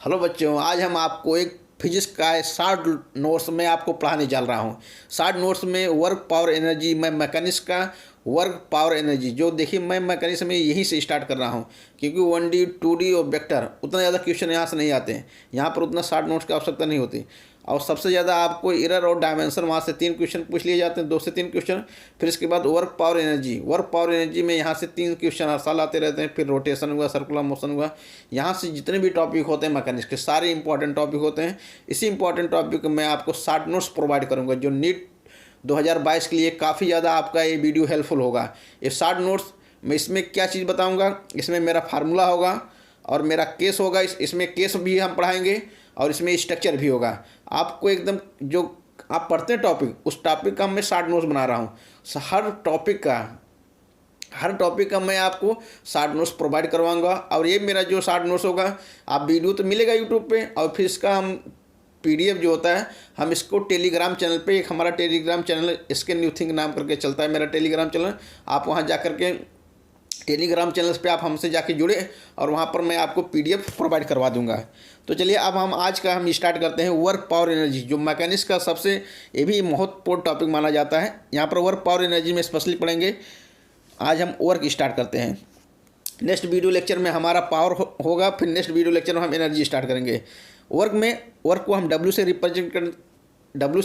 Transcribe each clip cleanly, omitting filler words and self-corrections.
Hello बच्चों, आज हम आपको एक फिजिक्स का शॉर्ट नोट्स में आपको पढ़ाने चल रहा हूँ। शॉर्ट नोट्स में वर्क पावर एनर्जी, मैं मैकेनिक्स का वर्क पावर एनर्जी जो देखिए मैं मैकेनिक्स में यहीं से स्टार्ट कर रहा हूँ, क्योंकि 1D 2D और वेक्टर उतना ज़्यादा क्वेश्चन यहाँ से नहीं आते हैं। यहाँ पर उतना शॉर्ट नोट्स की आवश्यकता नहीं होती। और सबसे ज़्यादा आपको एरर और डायमेंशन वहाँ से 3 क्वेश्चन पूछ लिए जाते हैं, 2 से 3 क्वेश्चन। फिर इसके बाद वर्क पावर एनर्जी में यहाँ से 3 क्वेश्चन हर साल आते रहते हैं। फिर रोटेशन हुआ, सर्कुलर मोशन हुआ, यहाँ से जितने भी टॉपिक होते हैं मैकेनिक्स के सारे इंपॉर्टेंट टॉपिक होते हैं। इसी इंपॉर्टेंट टॉपिक मैं आपको शॉर्ट नोट्स प्रोवाइड करूँगा, जो नीट 2022 के लिए काफ़ी ज़्यादा आपका ये वीडियो हेल्पफुल होगा। ये शॉर्ट नोट्स मैं इसमें क्या चीज़ बताऊँगा, इसमें मेरा फार्मूला होगा और मेरा केस होगा। इसमें केस भी हम पढ़ाएंगे और इसमें स्ट्रक्चर भी होगा। आपको एकदम जो आप पढ़ते हैं टॉपिक, उस टॉपिक का मैं शॉर्ट नोट्स बना रहा हूँ। हर टॉपिक का मैं आपको शॉर्ट नोट्स प्रोवाइड करवाऊंगा। और ये मेरा जो शॉर्ट नोट्स होगा, आप वीडियो तो मिलेगा यूट्यूब पे, और फिर इसका हम PDF जो होता है हम इसको टेलीग्राम चैनल पे, एक हमारा टेलीग्राम चैनल इसके न्यू थिंक नाम करके चलता है मेरा टेलीग्राम चैनल। आप वहाँ जा कर के टेलीग्राम चैनल पे आप हमसे जाके जुड़े और वहाँ पर मैं आपको PDF प्रोवाइड करवा दूंगा। तो चलिए अब हम स्टार्ट करते हैं वर्क पावर एनर्जी, जो मैकेनिक्स का सबसे ये भी महत्वपूर्ण टॉपिक माना जाता है। यहाँ पर वर्क पावर एनर्जी में स्पेशली पढ़ेंगे। आज हम वर्क स्टार्ट करते हैं। नेक्स्ट वीडियो लेक्चर में हमारा पावर होगा, फिर नेक्स्ट वीडियो लेक्चर में हम एनर्जी स्टार्ट करेंगे। वर्क को हम W से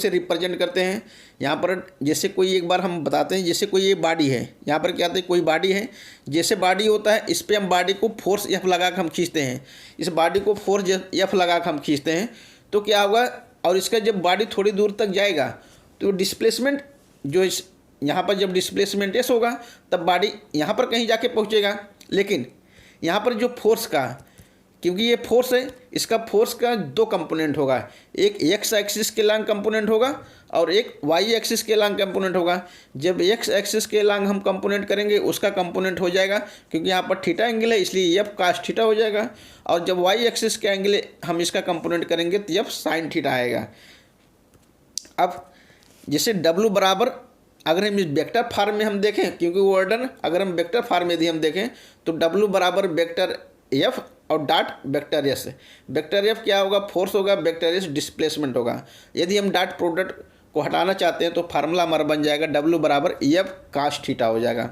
रिप्रेजेंट करते हैं। यहाँ पर जैसे कोई एक बार हम बताते हैं, जैसे कोई ये बॉडी है, यहाँ पर क्या होता है, कोई बॉडी है, जैसे बॉडी होता है इस पर हम बॉडी को फोर्स F लगा कर हम खींचते हैं। इस बॉडी को फोर्स F लगा कर हम खींचते हैं तो क्या होगा, और इसका जब बॉडी थोड़ी दूर तक जाएगा तो डिस्प्लेसमेंट जो यहाँ पर जब डिस्प्लेसमेंट S होगा तब बॉडी यहाँ पर कहीं जाके पहुँचेगा। लेकिन यहाँ पर जो फोर्स का, क्योंकि ये फोर्स है, इसका फोर्स का 2 कंपोनेंट होगा, एक X एक्सिस के लॉन्ग कंपोनेंट होगा और एक Y एक्सिस के लॉन्ग कंपोनेंट होगा। जब X एक्सिस के लॉन्ग हम कंपोनेंट करेंगे उसका कंपोनेंट हो जाएगा, क्योंकि यहाँ पर थीटा एंगल है इसलिए F cos थीटा हो जाएगा। और जब Y एक्सिस के एंगल हम इसका कंपोनेंट करेंगे तो F sin थीटा आएगा। अब जैसे W बराबर, अगर हम इस वेक्टर फॉर्म में हम देखें, क्योंकि वर्डन अगर हम वेक्टर फॉर्म में यदि हम देखें तो W बराबर वेक्टर F और dot vector S। Vector F क्या होगा, फोर्स होगा, वेक्टर S डिस्प्लेसमेंट होगा। यदि हम डॉट प्रोडक्ट को हटाना चाहते हैं तो फार्मूला हमारा बन जाएगा W बराबर F cos थीटा हो जाएगा।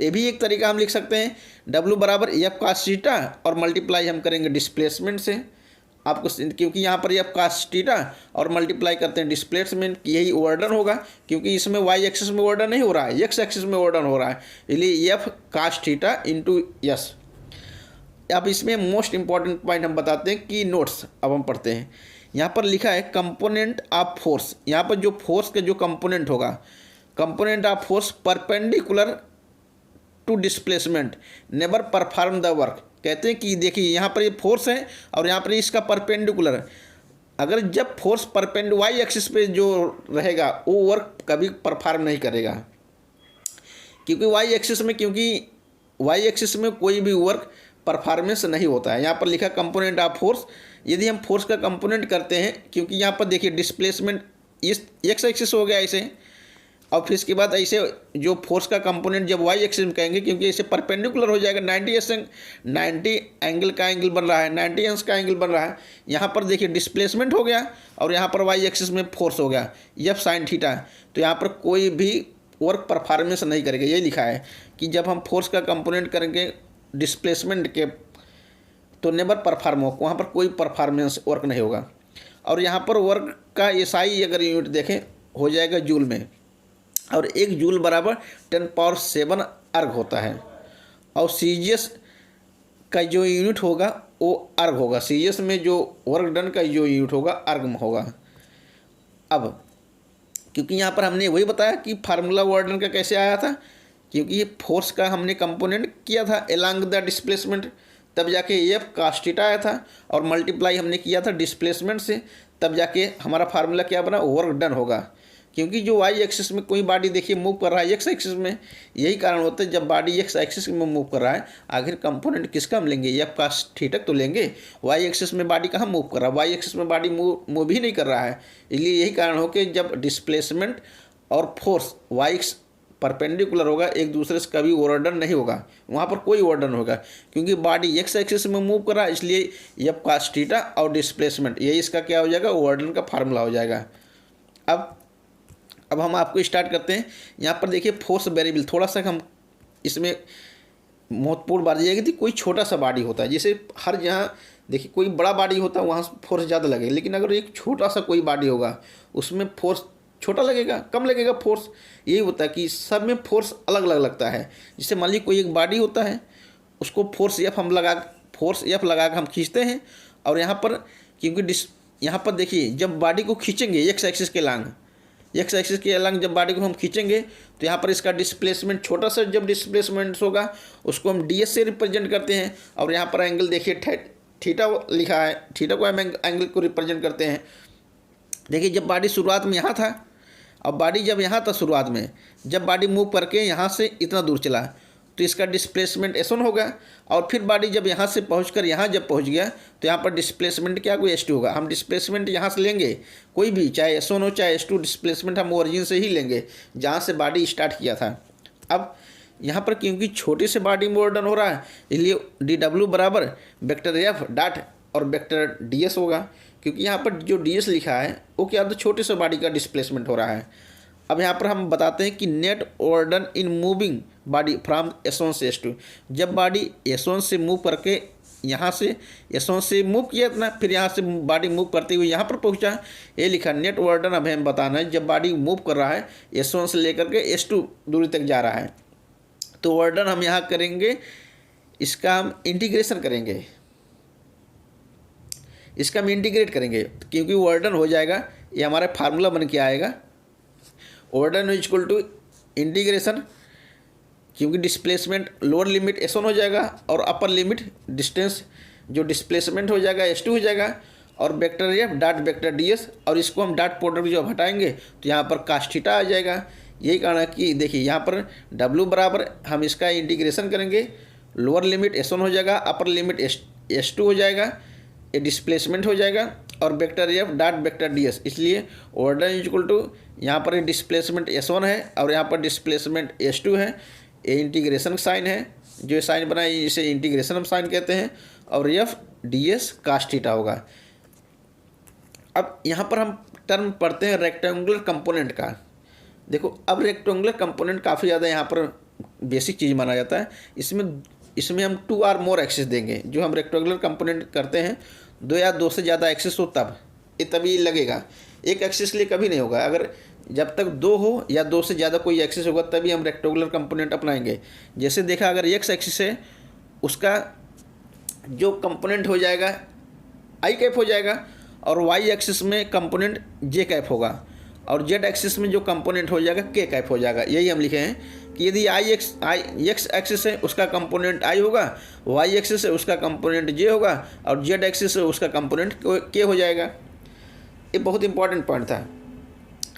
ये भी एक तरीका हम लिख सकते हैं, W बराबर F cos थीटा और मल्टीप्लाई हम करेंगे डिस्प्लेसमेंट से आपको, क्योंकि यहाँ पर F cos थीटा और मल्टीप्लाई करते हैं डिस्प्लेसमेंट, यही वर्डन होगा, क्योंकि इसमें Y एक्सिस में वर्डन नहीं हो रहा है, X एक्सिस में वर्डन हो रहा है, इसलिए F cos theta into S। अब इसमें मोस्ट इंपॉर्टेंट पॉइंट हम बताते हैं कि नोट्स अब हम पढ़ते हैं। यहाँ पर लिखा है कंपोनेंट ऑफ फोर्स। यहाँ पर जो फोर्स का जो कंपोनेंट होगा, component of force perpendicular to displacement never perform the work. कहते हैं कि देखिए यहाँ पर ये फोर्स है और यहाँ पर इसका परपेंडिकुलर, अगर जब फोर्स परपेंडिकुलर Y एक्सिस पे जो रहेगा वो वर्क कभी परफॉर्म नहीं करेगा, क्योंकि Y एक्सिस में कोई भी वर्क परफॉर्मेंस नहीं होता है। यहाँ पर लिखा कंपोनेंट ऑफ फोर्स, यदि हम फोर्स का कंपोनेंट करते हैं, क्योंकि यहाँ पर देखिए डिस्प्लेसमेंट इस X एक्सिस हो गया ऐसे, और फिर इसके बाद ऐसे जो फोर्स का कंपोनेंट जब Y एक्सिस में कहेंगे, क्योंकि ऐसे परपेंडिकुलर हो जाएगा, 90 एंगल का एंगल बन रहा है, 90 अंश का एंगल बन रहा है। यहाँ पर देखिए डिस्प्लेसमेंट हो गया और यहाँ पर Y एक्सिस में फोर्स हो गया F sin थीटा। तो यहाँ पर कोई भी वर्क परफॉर्मेंस नहीं करेगा। यही लिखा है कि जब हम फोर्स का कंपोनेंट करेंगे डिस्प्लेसमेंट के तो नेवर परफॉर्म हो, वहाँ पर कोई परफॉर्मेंस वर्क नहीं होगा। और यहाँ पर वर्क का SI अगर यूनिट देखें हो जाएगा जूल में, और 1 जूल बराबर 10⁻7 अर्ग होता है। और CGS का जो यूनिट होगा वो अर्ग होगा, CGS में जो वर्क डन का जो यूनिट होगा अर्ग में होगा। अब क्योंकि यहाँ पर हमने वही बताया कि फार्मूला वर्क डन का कैसे आया था, क्योंकि ये फोर्स का हमने कंपोनेंट किया था एलॉन्ग द डिस्प्लेसमेंट, तब जाके F cos थीटा आया था, और मल्टीप्लाई हमने किया था डिस्प्लेसमेंट से, तब जाके हमारा फार्मूला क्या बना, वर्क डन होगा। क्योंकि जो Y एक्सिस में कोई बॉडी देखिए मूव कर रहा है X एक्सिस में, यही कारण होता है जब बॉडी X एक्सिस में मूव कर रहा है, आखिर कंपोनेंट किसका हम लेंगे, F cos थीटा तो लेंगे। Y एक्सिस में बॉडी कहाँ मूव कर रहा है, Y एक्सिस में बॉडी मूव ही नहीं कर रहा है। इसलिए यही कारण हो कि जब डिस्प्लेसमेंट और फोर्स Y परपेंडिकुलर होगा, एक दूसरे से कभी ओवरडन नहीं होगा, वहाँ पर कोई ओवरडन होगा, क्योंकि बॉडी एक्स एक्सिस में मूव कर रहा है, इसलिए एफ कॉस थीटा और डिस्प्लेसमेंट यही इसका क्या हो जाएगा, ओवरडन का फार्मूला हो जाएगा। अब हम आपको स्टार्ट करते हैं। यहाँ पर देखिए फोर्स वेरिएबल, थोड़ा सा हम इसमें महत्वपूर्ण बात यह है कि कोई छोटा सा बॉडी होता है, जैसे हर जहाँ देखिए कोई बड़ा बॉडी होता है वहाँ फोर्स ज़्यादा लगेगा, लेकिन अगर एक छोटा सा कोई बॉडी होगा उसमें फोर्स छोटा लगेगा, कम लगेगा फोर्स। यही होता है कि सब में फोर्स अलग अलग लगता है। जैसे मान लीजिए कोई एक बॉडी होता है, उसको फोर्स एफ लगा कर हम खींचते हैं, और यहाँ पर क्योंकि यहाँ पर देखिए जब बॉडी को खींचेंगे एक्स एक्सिस के अलंग जब बॉडी को हम खींचेंगे तो यहाँ पर इसका डिस्प्लेसमेंट छोटा सा जब डिस्प्लेसमेंट होगा उसको हम ds से रिप्रेजेंट करते हैं। और यहाँ पर एंगल देखिए थीटा लिखा है, थीटा को हम एंगल को रिप्रेजेंट करते हैं। देखिए जब बॉडी शुरुआत में यहाँ था, अब बॉडी जब यहाँ था शुरुआत में, जब बॉडी मूव करके यहाँ से इतना दूर चला तो इसका डिस्प्लेसमेंट s1 होगा, और फिर बॉडी जब यहाँ से पहुँचकर यहाँ जब पहुँच गया तो यहाँ पर डिस्प्लेसमेंट क्या कोई s2 होगा। हम डिस्प्लेसमेंट यहाँ से लेंगे कोई भी, चाहे s1 हो चाहे s2, डिस्प्लेसमेंट हम ओरिजिन से ही लेंगे जहाँ से बॉडी स्टार्ट किया था। अब यहाँ पर क्योंकि छोटे से बॉडी में ओवरडन हो रहा है, इसलिए dw बराबर वेक्टर एफ डॉट और वेक्टर ds होगा, क्योंकि यहाँ पर जो ds लिखा है वो क्या, तो छोटे से बॉडी का डिस्प्लेसमेंट हो रहा है। अब यहाँ पर हम बताते हैं कि net overdone in moving body from s1 से s2, जब बॉडी s1 से मूव करके यहाँ से s1 से मूव किया इतना, फिर यहाँ से बॉडी मूव करते हुए यहाँ पर पहुँचा, ये लिखा नेट ओवरडन। अब हमें बताना है जब बॉडी मूव कर रहा है s1 से लेकर के s2 दूरी तक जा रहा है, तो ओवरडन हम यहाँ करेंगे, इसका हम इंटीग्रेशन करेंगे, इसका हम इंटीग्रेट करेंगे, क्योंकि ओवरडन हो जाएगा, ये हमारा फार्मूला बन के आएगा। Work done is equal to integration, क्योंकि डिस्प्लेसमेंट लोअर लिमिट s1 हो जाएगा और अपर लिमिट डिस्टेंस जो डिस्प्लेसमेंट हो जाएगा s2 हो जाएगा, और vector F dot vector ds, और इसको हम डॉट प्रोडक्ट जब हटाएंगे तो यहाँ पर cos थीटा आ जाएगा। यही कारण है कि देखिए यहाँ पर w बराबर हम इसका इंटीग्रेशन करेंगे, लोअर लिमिट s1 हो जाएगा, अपर लिमिट s2 हो जाएगा, ये डिस्प्लेसमेंट हो जाएगा, और vector F dot vector ds, इसलिए ओवरडन इज इक्वल टू यहाँ पर डिस्प्लेसमेंट s1 है और यहाँ पर डिस्प्लेसमेंट s2 है, ये इंटीग्रेशन साइन है, जो साइन बना है इसे इंटीग्रेशन हम साइन कहते हैं, और एफ ds cos थीटा होगा। अब यहाँ पर हम टर्म पढ़ते हैं रेक्टेंगुलर कंपोनेंट का। देखो अब रेक्टेंगुलर कंपोनेंट काफ़ी ज़्यादा यहाँ पर बेसिक चीज़ माना जाता है। इसमें हम 2 और मोर एक्सिस देंगे, जो हम रेक्टेंगुलर कंपोनेंट करते हैं 2 या 2 से ज़्यादा एक्सिस हो तभी लगेगा, एक एक्सिस के लिए कभी नहीं होगा। अगर जब तक 2 हो या 2 से ज़्यादा कोई एक्सिस होगा तभी हम रेक्टेंगुलर कंपोनेंट अपनाएंगे। जैसे देखा, अगर एक्स एक्सिस है उसका जो कंपोनेंट हो जाएगा आई कैप हो जाएगा, और वाई एक्सिस में कंपोनेंट जे कैप होगा, और जेड एक्सिस में जो कंपोनेंट हो जाएगा के कैप हो जाएगा। यही हम लिखे हैं कि यदि एक्स एक्सिस है उसका कंपोनेंट आई होगा, वाई एक्सिस है उसका कंपोनेंट जे होगा, और जेड एक्सिस है उसका कंपोनेंट के हो जाएगा। ये बहुत इंपॉर्टेंट पॉइंट था।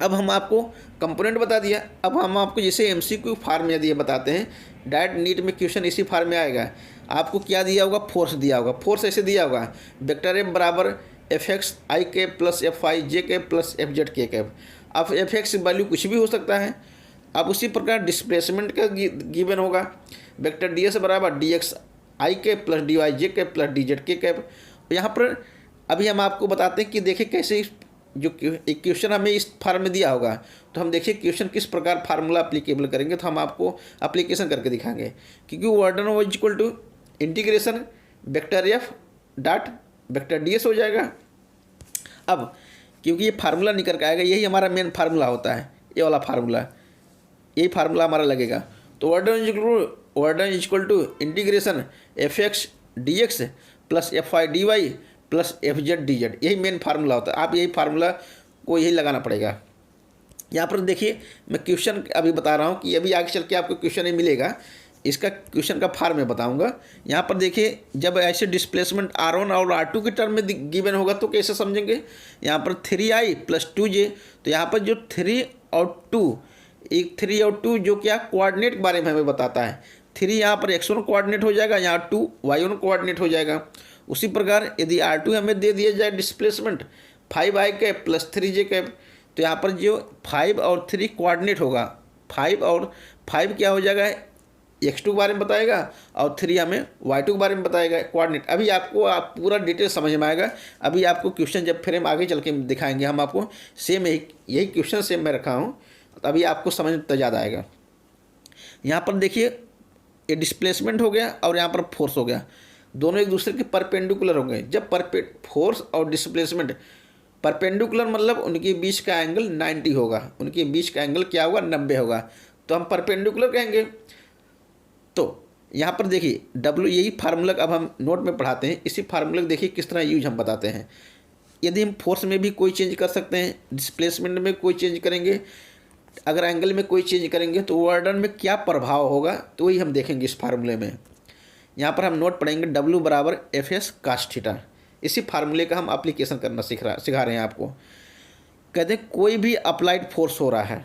अब हम आपको कंपोनेंट बता दिया, अब हम आपको जैसे MCQ फार्म में दिए बताते हैं, डायरेक्ट नीट में क्वेश्चन इसी फार्म में आएगा। आपको क्या दिया होगा, फोर्स दिया होगा। फोर्स ऐसे दिया होगा, वेक्टर एफ बराबर Fx आई कैप प्लस Fy जे कैप प्लस Fz के कैप। अब Fx वैल्यू कुछ भी हो सकता है। अब उसी प्रकार डिस्प्लेसमेंट का गिवन होगा, वेक्टर ds बराबर dx आई कैप प्लस dy जे कैप प्लस dz के कैप। यहाँ पर अभी हम आपको बताते हैं कि देखिए कैसे जो एक क्वेश्चन हमें इस फार्म में दिया होगा, तो हम देखिए क्वेश्चन किस प्रकार फार्मूला अप्लीकेबल करेंगे, तो हम आपको अप्लीकेशन करके दिखाएंगे। क्योंकि work done is equal to integration vector F dot vector ds हो जाएगा। अब क्योंकि ये फार्मूला निकल के आएगा, यही हमारा मेन फार्मूला होता है, ये वाला फार्मूला, यही फार्मूला हमारा लगेगा। तो work done is equal to integration Fx dx plus Fy dy plus Fz dz, यही मेन फार्मूला होता है। आप यही फार्मूला को यही लगाना पड़ेगा। यहाँ पर देखिए मैं क्वेश्चन अभी बता रहा हूँ कि अभी आगे चल के आपको क्वेश्चन ही मिलेगा, इसका क्वेश्चन का फार्म में बताऊंगा। यहाँ पर देखिए जब ऐसे डिस्प्लेसमेंट R1 और R2 के टर्म में गिवन होगा तो कैसे समझेंगे। यहाँ पर 3i प्लस 2j, तो यहाँ पर जो 3 और 2, एक 3 और 2 जो क्या कोऑर्डिनेट के बारे में हमें बताता है। 3 यहाँ पर x1 कोऑर्डिनेट हो जाएगा, यहाँ 2 y1 कोऑर्डिनेट हो जाएगा। उसी प्रकार यदि R2 हमें दे दिया जाए displacement 5i cap plus 3j cap, तो यहाँ पर जो 5 और 3 कोऑर्डिनेट होगा 5 और 5 क्या हो जाएगा, x2 के बारे में बताएगा और 3 हमें y2 के बारे में बताएगा कोऑर्डिनेट। अभी आपको आप पूरा डिटेल समझ में आएगा। अभी आपको क्वेश्चन जब फिर हम आगे चल के दिखाएंगे, हम आपको सेम यही क्वेश्चन सेम मैं रखा हूँ, तो अभी आपको समझ में तो ज़्यादा आएगा। यहाँ पर देखिए ये डिस्प्लेसमेंट हो गया और यहाँ पर फोर्स हो गया, दोनों एक दूसरे के परपेंडिकुलर होंगे। जब फोर्स और डिस्प्लेसमेंट परपेंडिकुलर मतलब उनके बीच का एंगल 90 होगा, उनके बीच का एंगल क्या होगा, 90 होगा, तो हम परपेंडिकुलर कहेंगे। तो यहाँ पर देखिए W, यही फार्मूला अब हम नोट में पढ़ाते हैं, इसी फार्मूला को देखिए किस तरह यूज हम बताते हैं। यदि हम फोर्स में भी कोई चेंज कर सकते हैं, डिस्प्लेसमेंट में कोई चेंज करेंगे, अगर एंगल में कोई चेंज करेंगे तो वर्डन में क्या प्रभाव होगा, तो वही हम देखेंगे इस फार्मूले में। यहाँ पर हम नोट पढ़ेंगे W बराबर FS cos थीटा। इसी फार्मूले का हम एप्लीकेशन करना सिखा रहे हैं आपको। कहते हैं कोई भी अप्लाइड फोर्स हो रहा है,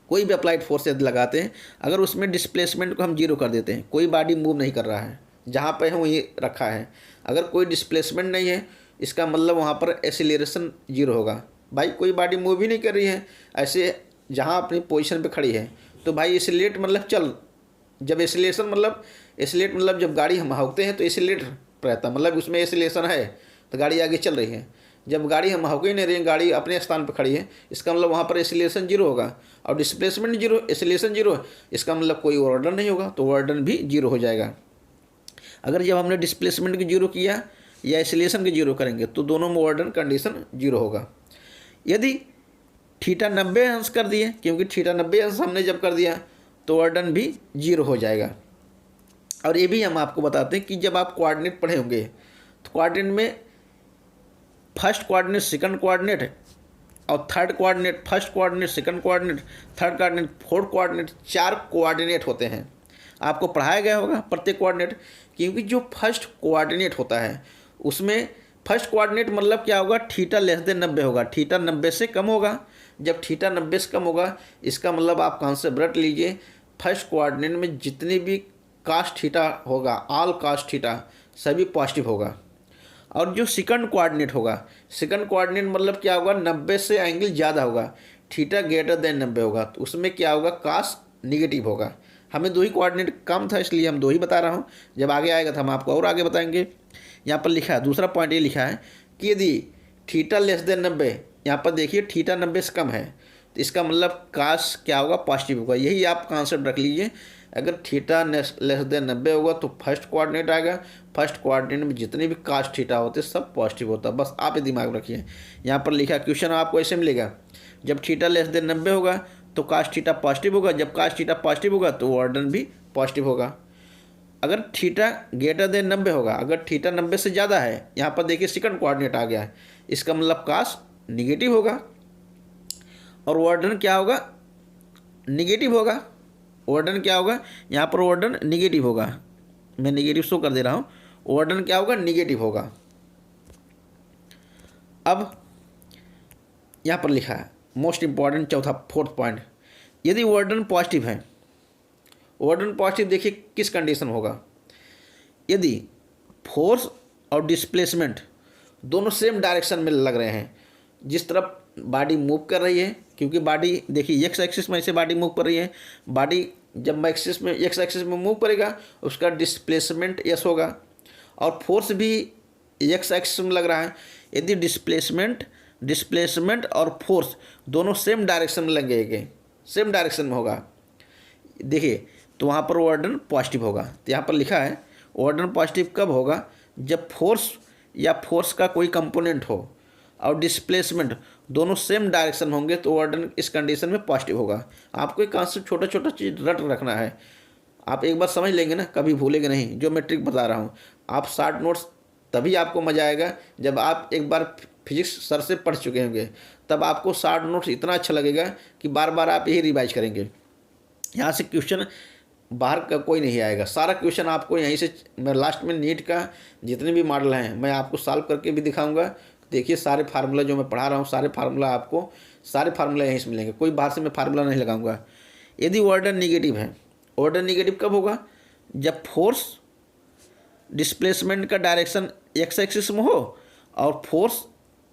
कोई भी अप्लाइड फोर्स यदि लगाते हैं, अगर उसमें डिस्प्लेसमेंट को हम जीरो कर देते हैं, कोई बॉडी मूव नहीं कर रहा है, जहाँ पे है वहीं रखा है, अगर कोई डिस्प्लेसमेंट नहीं है, इसका मतलब वहाँ पर एक्सीलरेशन जीरो होगा। भाई कोई बॉडी मूव ही नहीं कर रही है, ऐसे जहाँ अपनी पोजीशन पे खड़ी है, तो भाई एक्सीलरेट मतलब चल, जब एक्सीलरेशन मतलब एक्सीलरेट मतलब जब गाड़ी हम हाँकते हैं तो एक्सीलरेट रहता, मतलब उसमें एक्सीलरेशन है तो गाड़ी आगे चल रही है। जब गाड़ी हम हाँक ही नहीं रही है, गाड़ी अपने स्थान पर खड़ी है, इसका मतलब वहाँ पर एक्सीलरेशन जीरो होगा, और डिस्प्लेसमेंट जीरो, एक्सीलरेशन जीरो, इसका मतलब कोई वर्डन नहीं होगा, तो वर्डन भी जीरो हो जाएगा। अगर जब हमने डिस्प्लेसमेंट को जीरो किया या एक्सीलरेशन को जीरो करेंगे तो दोनों में वर्डन कंडीशन जीरो होगा। यदि थीटा 90 अंश कर दिए, क्योंकि थीटा 90 अंश हमने जब कर दिया तो वर्डन भी जीरो हो जाएगा। और ये भी हम आपको बताते हैं कि जब आप कोऑर्डिनेट पढ़े होंगे तो कोऑर्डिनेट में फर्स्ट कोऑर्डिनेट, सेकंड कोऑर्डिनेट और third coordinate, first coordinate, second coordinate, third coordinate, fourth coordinate, 4 coordinate होते हैं। आपको पढ़ाया गया होगा प्रत्येक कोऑर्डिनेट, क्योंकि जो फर्स्ट कोऑर्डिनेट होता है उसमें फर्स्ट कोऑर्डिनेट मतलब क्या होगा, थीटा लेस देन 90 होगा, थीटा 90 से कम होगा। जब थीटा 90 से कम होगा, इसका मतलब आप कॉन्सेप्ट रट लीजिए, फर्स्ट कोऑर्डिनेट में जितने भी कास थीटा होगा, ऑल कास थीटा सभी पॉजिटिव होगा। और जो सेकंड कोऑर्डिनेट होगा, सेकंड कोऑर्डिनेट मतलब क्या होगा, 90 से एंगल ज़्यादा होगा, थीटा ग्रेटर देन 90 होगा, तो उसमें क्या होगा, कास निगेटिव होगा। हमें 2 ही कोऑर्डिनेट कम था इसलिए हम 2 ही बता रहा हूँ, जब आगे आएगा तो हम आपको और आगे बताएंगे। यहाँ पर लिखा है, दूसरा पॉइंट ये लिखा है कि यदि थीटा लेस देन 90, यहाँ पर देखिए थीटा 90 से कम है, तो इसका मतलब कास क्या होगा, पॉजिटिव होगा। यही आप कॉन्सेप्ट रख लीजिए, अगर थीटा लेस देन 90 होगा तो फर्स्ट कोऑर्डिनेट आएगा, फर्स्ट कोऑर्डिनेट में जितने भी कास थीटा होते सब पॉजिटिव होता, बस आप ये दिमाग में रखिए। यहाँ पर लिखा क्वेश्चन आपको ऐसे मिलेगा, जब थीटा लेस देन 90 होगा तो कास थीटा पॉजिटिव होगा, जब कास थीटा पॉजिटिव होगा तो वर्डन भी पॉजिटिव होगा। अगर थीटा ग्रेटर देन 90 होगा, अगर थीटा 90 से ज़्यादा है, यहाँ पर देखिए सेकंड कोऑर्डिनेट आ गया है, इसका मतलब कास निगेटिव होगा और वर्डन क्या होगा, निगेटिव होगा। वर्डन क्या होगा, यहाँ पर वर्डन निगेटिव होगा, मैं निगेटिव शो कर दे रहा हूँ, वर्डन क्या होगा, निगेटिव होगा। अब यहाँ पर लिखा है मोस्ट इंपॉर्टेंट चौथा फोर्थ पॉइंट, यदि वर्डन पॉजिटिव है, वर्डन पॉजिटिव देखिए किस कंडीशन होगा, यदि फोर्स और डिस्प्लेसमेंट दोनों सेम डायरेक्शन में लग रहे हैं, जिस तरफ बॉडी मूव कर रही है, क्योंकि बॉडी देखिए एक्स एक्सिस में ऐसे बॉडी मूव कर रही है, बॉडी जब एक्सिस में एक्स एक्सिस में मूव करेगा उसका डिस्प्लेसमेंट एस होगा, और फोर्स भी एक्स एक्सिस में लग रहा है। यदि डिस्प्लेसमेंट और फोर्स दोनों सेम डायरेक्शन में लगेंगे, सेम डायरेक्शन में होगा, देखिए तो वहाँ पर वर्डन पॉजिटिव होगा। तो यहाँ पर लिखा है वर्डन पॉजिटिव कब होगा, जब फोर्स या फोर्स का कोई कंपोनेंट हो और डिस्प्लेसमेंट दोनों सेम डायरेक्शन होंगे तो वर्डन इस कंडीशन में पॉजिटिव होगा। आपको एक कॉन्सेप्ट छोटा छोटा चीज़ रट रखना है, आप एक बार समझ लेंगे ना, कभी भूलेंगे नहीं। जो मैं ट्रिक बता रहा हूँ, आप शॉर्ट नोट्स तभी आपको मज़ा आएगा जब आप एक बार फिजिक्स सर से पढ़ चुके होंगे, तब आपको शॉर्ट नोट्स इतना अच्छा लगेगा कि बार बार आप यही रिवाइज करेंगे। यहाँ से क्वेश्चन बाहर का कोई नहीं आएगा, सारा क्वेश्चन आपको यहीं से, मैं लास्ट में नीट का जितने भी मॉडल हैं मैं आपको सॉल्व करके भी दिखाऊंगा। देखिए सारे फार्मूला जो मैं पढ़ा रहा हूँ, सारे फार्मूला आपको, सारे फार्मूला यहीं से मिलेंगे, कोई बाहर से मैं फार्मूला नहीं लगाऊंगा। यदि वर्डन निगेटिव है, वर्डन निगेटिव कब होगा, जब फोर्स डिस्प्लेसमेंट का डायरेक्शन एक्स एक्सिस में हो और फोर्स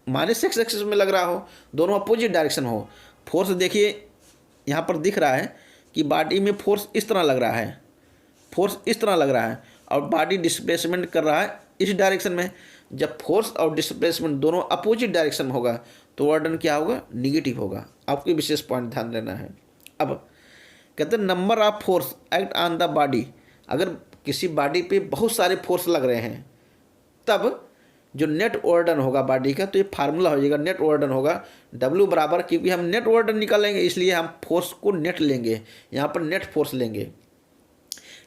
माइनस एक्स एक्सिस में लग रहा हो, दोनों अपोजिट डायरेक्शन हो। फोर्स देखिए यहाँ पर दिख रहा है कि बॉडी में फोर्स इस तरह लग रहा है, फोर्स इस तरह लग रहा है और बॉडी डिस्प्लेसमेंट कर रहा है इस डायरेक्शन में। जब फोर्स और डिस्प्लेसमेंट दोनों अपोजिट डायरेक्शन में होगा तो वर्डन क्या होगा, निगेटिव होगा। आपको विशेष पॉइंट ध्यान देना है। अब कहते हैं number of force act on the body, अगर किसी बॉडी पे बहुत सारे फोर्स लग रहे हैं तब जो नेट ओर्डन होगा बॉडी का, तो ये फार्मूला हो जाएगा, नेट ओर्डन होगा W बराबर, क्योंकि हम नेट ओर्डन निकालेंगे इसलिए हम फोर्स को नेट लेंगे, यहाँ पर नेट फोर्स लेंगे।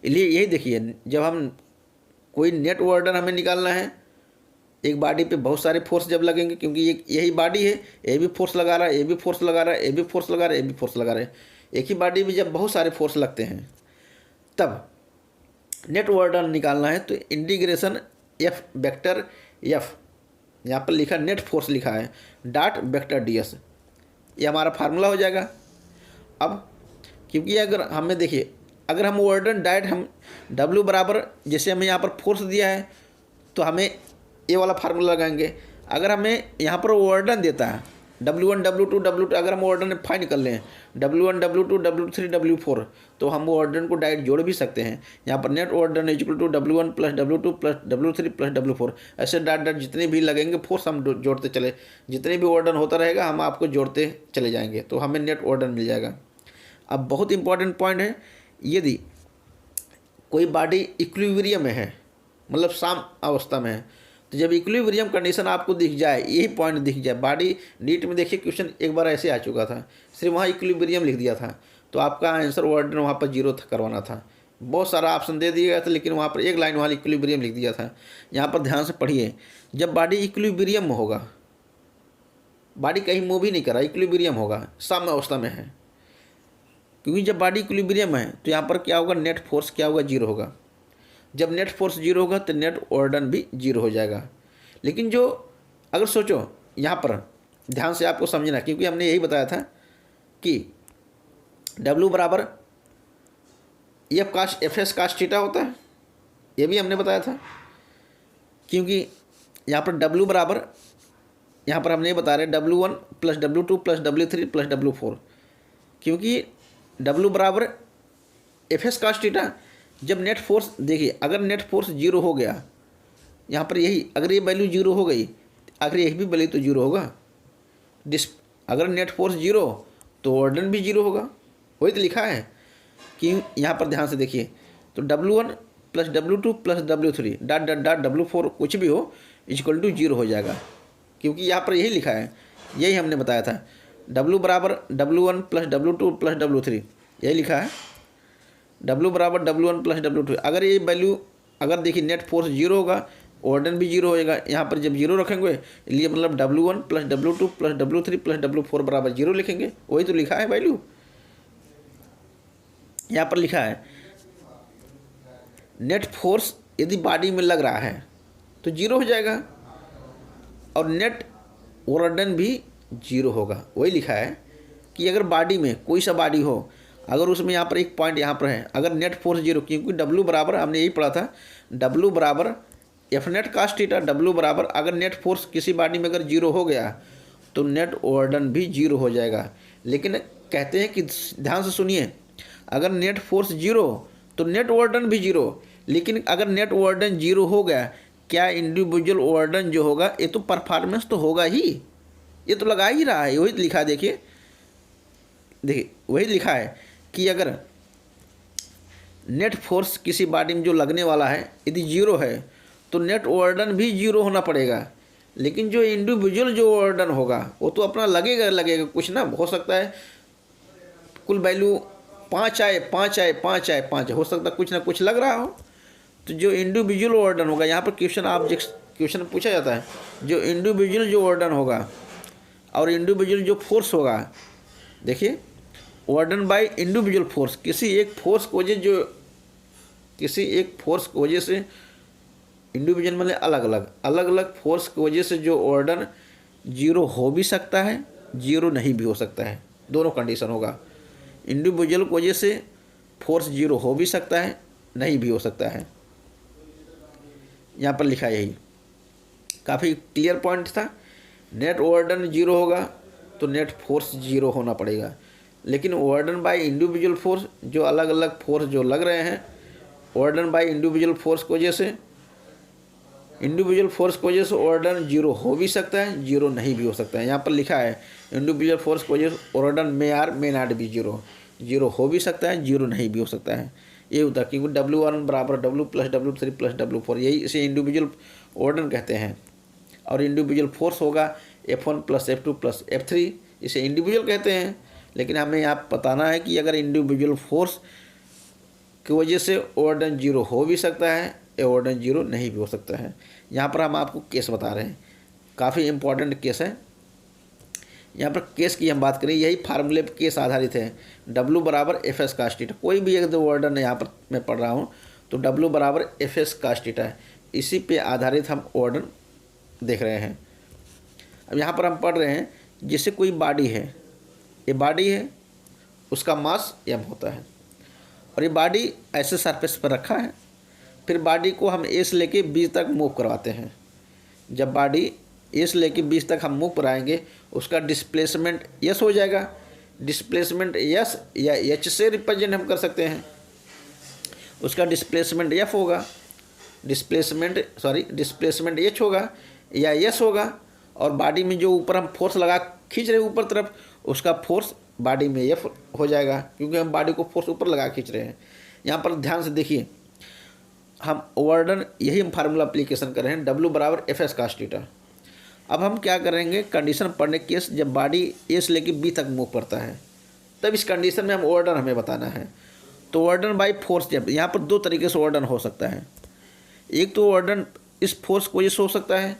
इसलिए यही देखिए, जब हम कोई नेट ओर्डन हमें निकालना है, एक बॉडी पे बहुत सारे फोर्स जब लगेंगे, क्योंकि ये यही बॉडी है, ये भी फोर्स लगा रहा है, ये भी फोर्स लगा रहा है, ये भी फोर्स लगा रहा है, ये भी फोर्स लगा रहा है, एक ही बॉडी में जब बहुत सारे फोर्स लगते हैं तब नेट ओर्डन निकालना है। तो इंटीग्रेशन एफ वेक्टर एफ, यहाँ पर लिखा नेट फोर्स लिखा है, डॉट वेक्टर ds, ये हमारा फार्मूला हो जाएगा। अब क्योंकि अगर हमें देखिए, अगर हम ओर्डन डायरेक्ट हम W बराबर, जैसे हमें यहाँ पर फोर्स दिया है तो हमें ये वाला फार्मूला लगाएंगे। अगर हमें यहाँ पर ओर्डन देता है W1 W2 W2, अगर हम ओर्डन फाइंड कर लें W1 W2 W3 W4, तो हम वो ओर्डन को डायरेक्ट जोड़ भी सकते हैं। यहाँ पर net work done equal to W1 plus W2 plus W3 plus W4, ऐसे डॉट डॉट जितने भी लगेंगे फोर्स हम जोड़ते चले, जितने भी ओर्डन होता रहेगा हम आपको जोड़ते चले जाएंगे, तो हमें नेट ओर्डन मिल जाएगा। अब बहुत इंपॉर्टेंट पॉइंट है, यदि कोई बॉडी इक्विलिब्रियम में है, मतलब साम अवस्था में है, तो जब इक्विलिब्रियम कंडीशन आपको दिख जाए, यही पॉइंट दिख जाए, बॉडी नीट में देखिए क्वेश्चन एक बार ऐसे आ चुका था, सिर्फ वहाँ इक्विलिब्रियम लिख दिया था, तो आपका आंसर वर्ड वहाँ पर जीरो करवाना था। बहुत सारा ऑप्शन दे दिया गया था, लेकिन वहाँ पर एक लाइन वहाँ इक्विलिब्रियम लिख दिया था। यहाँ पर ध्यान से पढ़िए, जब बॉडी इक्विलिब्रियम में होगा, बॉडी कहीं मूव ही नहीं कर रहा, इक्विलिब्रियम होगा, साम्य अवस्था में है, क्योंकि जब बॉडी इक्विलिब्रियम है तो यहाँ पर क्या होगा, नेट फोर्स क्या होगा, जीरो होगा। जब नेट फोर्स जीरो होगा तो नेट ओर्डन भी जीरो हो जाएगा। लेकिन जो अगर सोचो, यहाँ पर ध्यान से आपको समझना, क्योंकि हमने यही बताया था कि W बराबर एफ एस कास्ट थीटा होता है, ये भी हमने बताया था। क्योंकि यहाँ पर W बराबर, यहाँ पर हम नहीं बता रहे W1 plus W2 plus W3 plus W4, क्योंकि W बराबर एफ एस कास्ट थीटा। जब नेट फोर्स देखिए, अगर नेट फोर्स जीरो हो गया, यहाँ पर यही, अगर ये वैल्यू जीरो हो गई, अगर यही भी वैल्यू तो जीरो होगा। अगर नेट फोर्स जीरो तो ओर्डन भी जीरो होगा, वही तो लिखा है। कि यहाँ पर ध्यान से देखिए, तो W1 plus W2 plus W3 dot dot dot W4 कुछ भी हो इक्वल टू जीरो हो जाएगा, क्योंकि यहाँ पर यही लिखा है, यही हमने बताया था। W बराबर W1 plus W2 plus W3, यही लिखा है, W बराबर W1 प्लस W2। अगर ये वैल्यू, अगर देखिए नेट फोर्स जीरो होगा, ओर्डन भी जीरो होएगा। यहाँ पर जब जीरो रखेंगे, इसलिए मतलब W1 plus W2 plus W3 plus W4 बराबर जीरो लिखेंगे, वही तो लिखा है वैल्यू। यहाँ पर लिखा है नेट फोर्स यदि बॉडी में लग रहा है तो जीरो हो जाएगा, और नेट ओर्डन भी जीरो होगा, वही लिखा है। कि अगर बॉडी में कोई सा बॉडी हो, अगर उसमें यहाँ पर एक पॉइंट यहाँ पर है, अगर नेट फोर्स जीरो, क्योंकि W बराबर हमने यही पढ़ा था, W बराबर F net cast theta, W बराबर अगर नेट फोर्स किसी बॉडी में अगर जीरो हो गया तो नेट ओर्डन भी जीरो हो जाएगा। लेकिन कहते हैं कि ध्यान से सुनिए, अगर नेट फोर्स जीरो तो नेट ओर्डन भी जीरो, लेकिन अगर नेट ओर्डन जीरो हो गया, क्या इंडिविजुअल ओर्डन जो होगा, ये तो परफॉर्मेंस तो होगा ही, ये तो लगा ही रहा है, वही लिखा है। देखिए वही लिखा है कि अगर नेट फोर्स किसी बॉडी में जो लगने वाला है यदि जीरो है तो नेट ओर्डन भी जीरो होना पड़ेगा। लेकिन जो इंडिविजुअल जो ओर्डन होगा वो तो अपना लगेगा कुछ ना, हो सकता है कुल वैल्यू 5 आए 5 आए 5 आए 5, हो सकता है कुछ ना कुछ लग रहा हो। तो जो इंडिविजुअल ऑर्डन होगा, यहाँ पर क्वेश्चन पूछा जाता है, जो इंडिविजुअल जो ऑर्डन होगा और इंडिविजुअल जो फोर्स होगा, देखिए ऑर्डन बाय इंडिविजुअल फोर्स, किसी एक फोर्स की वजह से इंडिविजुअल मतलब अलग अलग फोर्स की वजह से जो ऑर्डन जीरो हो भी सकता है, जीरो नहीं भी हो सकता है, दोनों कंडीशन होगा। इंडिविजुअल की वजह से फोर्स जीरो हो भी सकता है, नहीं भी हो सकता है। यहाँ पर लिखा है, यही काफ़ी क्लियर पॉइंट था। नेट ओर्डन जीरो होगा तो नेट फोर्स जीरो होना पड़ेगा, लेकिन ओवरडन बाय इंडिविजुअल फोर्स, जो अलग अलग फोर्स जो लग रहे हैं, ओवरडन बाय इंडिविजुअल फोर्स की वजह से, इंडिविजुअल फोर्स की वजह से ओवरडन जीरो हो भी सकता है, जीरो नहीं भी हो सकता है। यहाँ पर लिखा है इंडिविजुअल फोर्स की वजह से overdone may not be zero, zero हो भी सकता है, जीरो नहीं भी हो सकता है। ये होता है क्योंकि W1 बराबर W plus W3 plus W4, यही इसे इंडिविजुअल ओवरडन कहते हैं। और इंडिविजुअल फोर्स होगा F1 plus F2 plus F3, इसे इंडिविजुअल कहते हैं। लेकिन हमें यहाँ बताना है कि अगर इंडिविजुअल फोर्स की वजह से ओवरडन जीरो हो भी सकता है, ओवरडन जीरो नहीं भी हो सकता है। यहाँ पर हम आपको केस बता रहे हैं, काफ़ी इंपॉर्टेंट केस है। यहाँ पर केस की हम बात करें, यही फार्मूले पर केस आधारित है। W बराबर FS कास थीटा, कोई भी एक दो ओवरडन यहाँ पर मैं पढ़ रहा हूँ तो W बराबर FS कास थीटा है, इसी पे आधारित हम ओवरडन देख रहे हैं। अब यहाँ पर हम पढ़ रहे हैं, जैसे कोई बॉडी है, ये बॉडी है, उसका मास m होता है और ये बॉडी ऐसे सरफेस पर रखा है। फिर बॉडी को हम A से लेके B तक मूव करवाते हैं। जब बॉडी A से लेके B तक हम मूव कराएंगे, उसका डिस्प्लेसमेंट S हो जाएगा। डिस्प्लेसमेंट S या H से रिप्रेजेंट हम कर सकते हैं। उसका डिस्प्लेसमेंट F होगा, डिस्प्लेसमेंट H होगा या S होगा। और बॉडी में जो ऊपर हम फोर्स लगा खींच रहे हैं ऊपर तरफ, उसका फोर्स बॉडी में F हो जाएगा, क्योंकि हम बॉडी को फोर्स ऊपर लगा खींच रहे हैं। यहाँ पर ध्यान से देखिए, हम ओवरडन यही हम फार्मूला एप्लीकेशन कर रहे हैं, W बराबर FS कास थीटा। अब हम क्या करेंगे, कंडीशन पढ़ने केस जब बॉडी A से लेके B तक मूव करता है, तब इस कंडीशन में हम ओवरडन हमें बताना है। तो ओवरडन बाई फोर्स, जब यहाँ पर दो तरीके से ओवरडन हो सकता है। एक तो ओवरडन इस फोर्स की वजह से हो सकता है,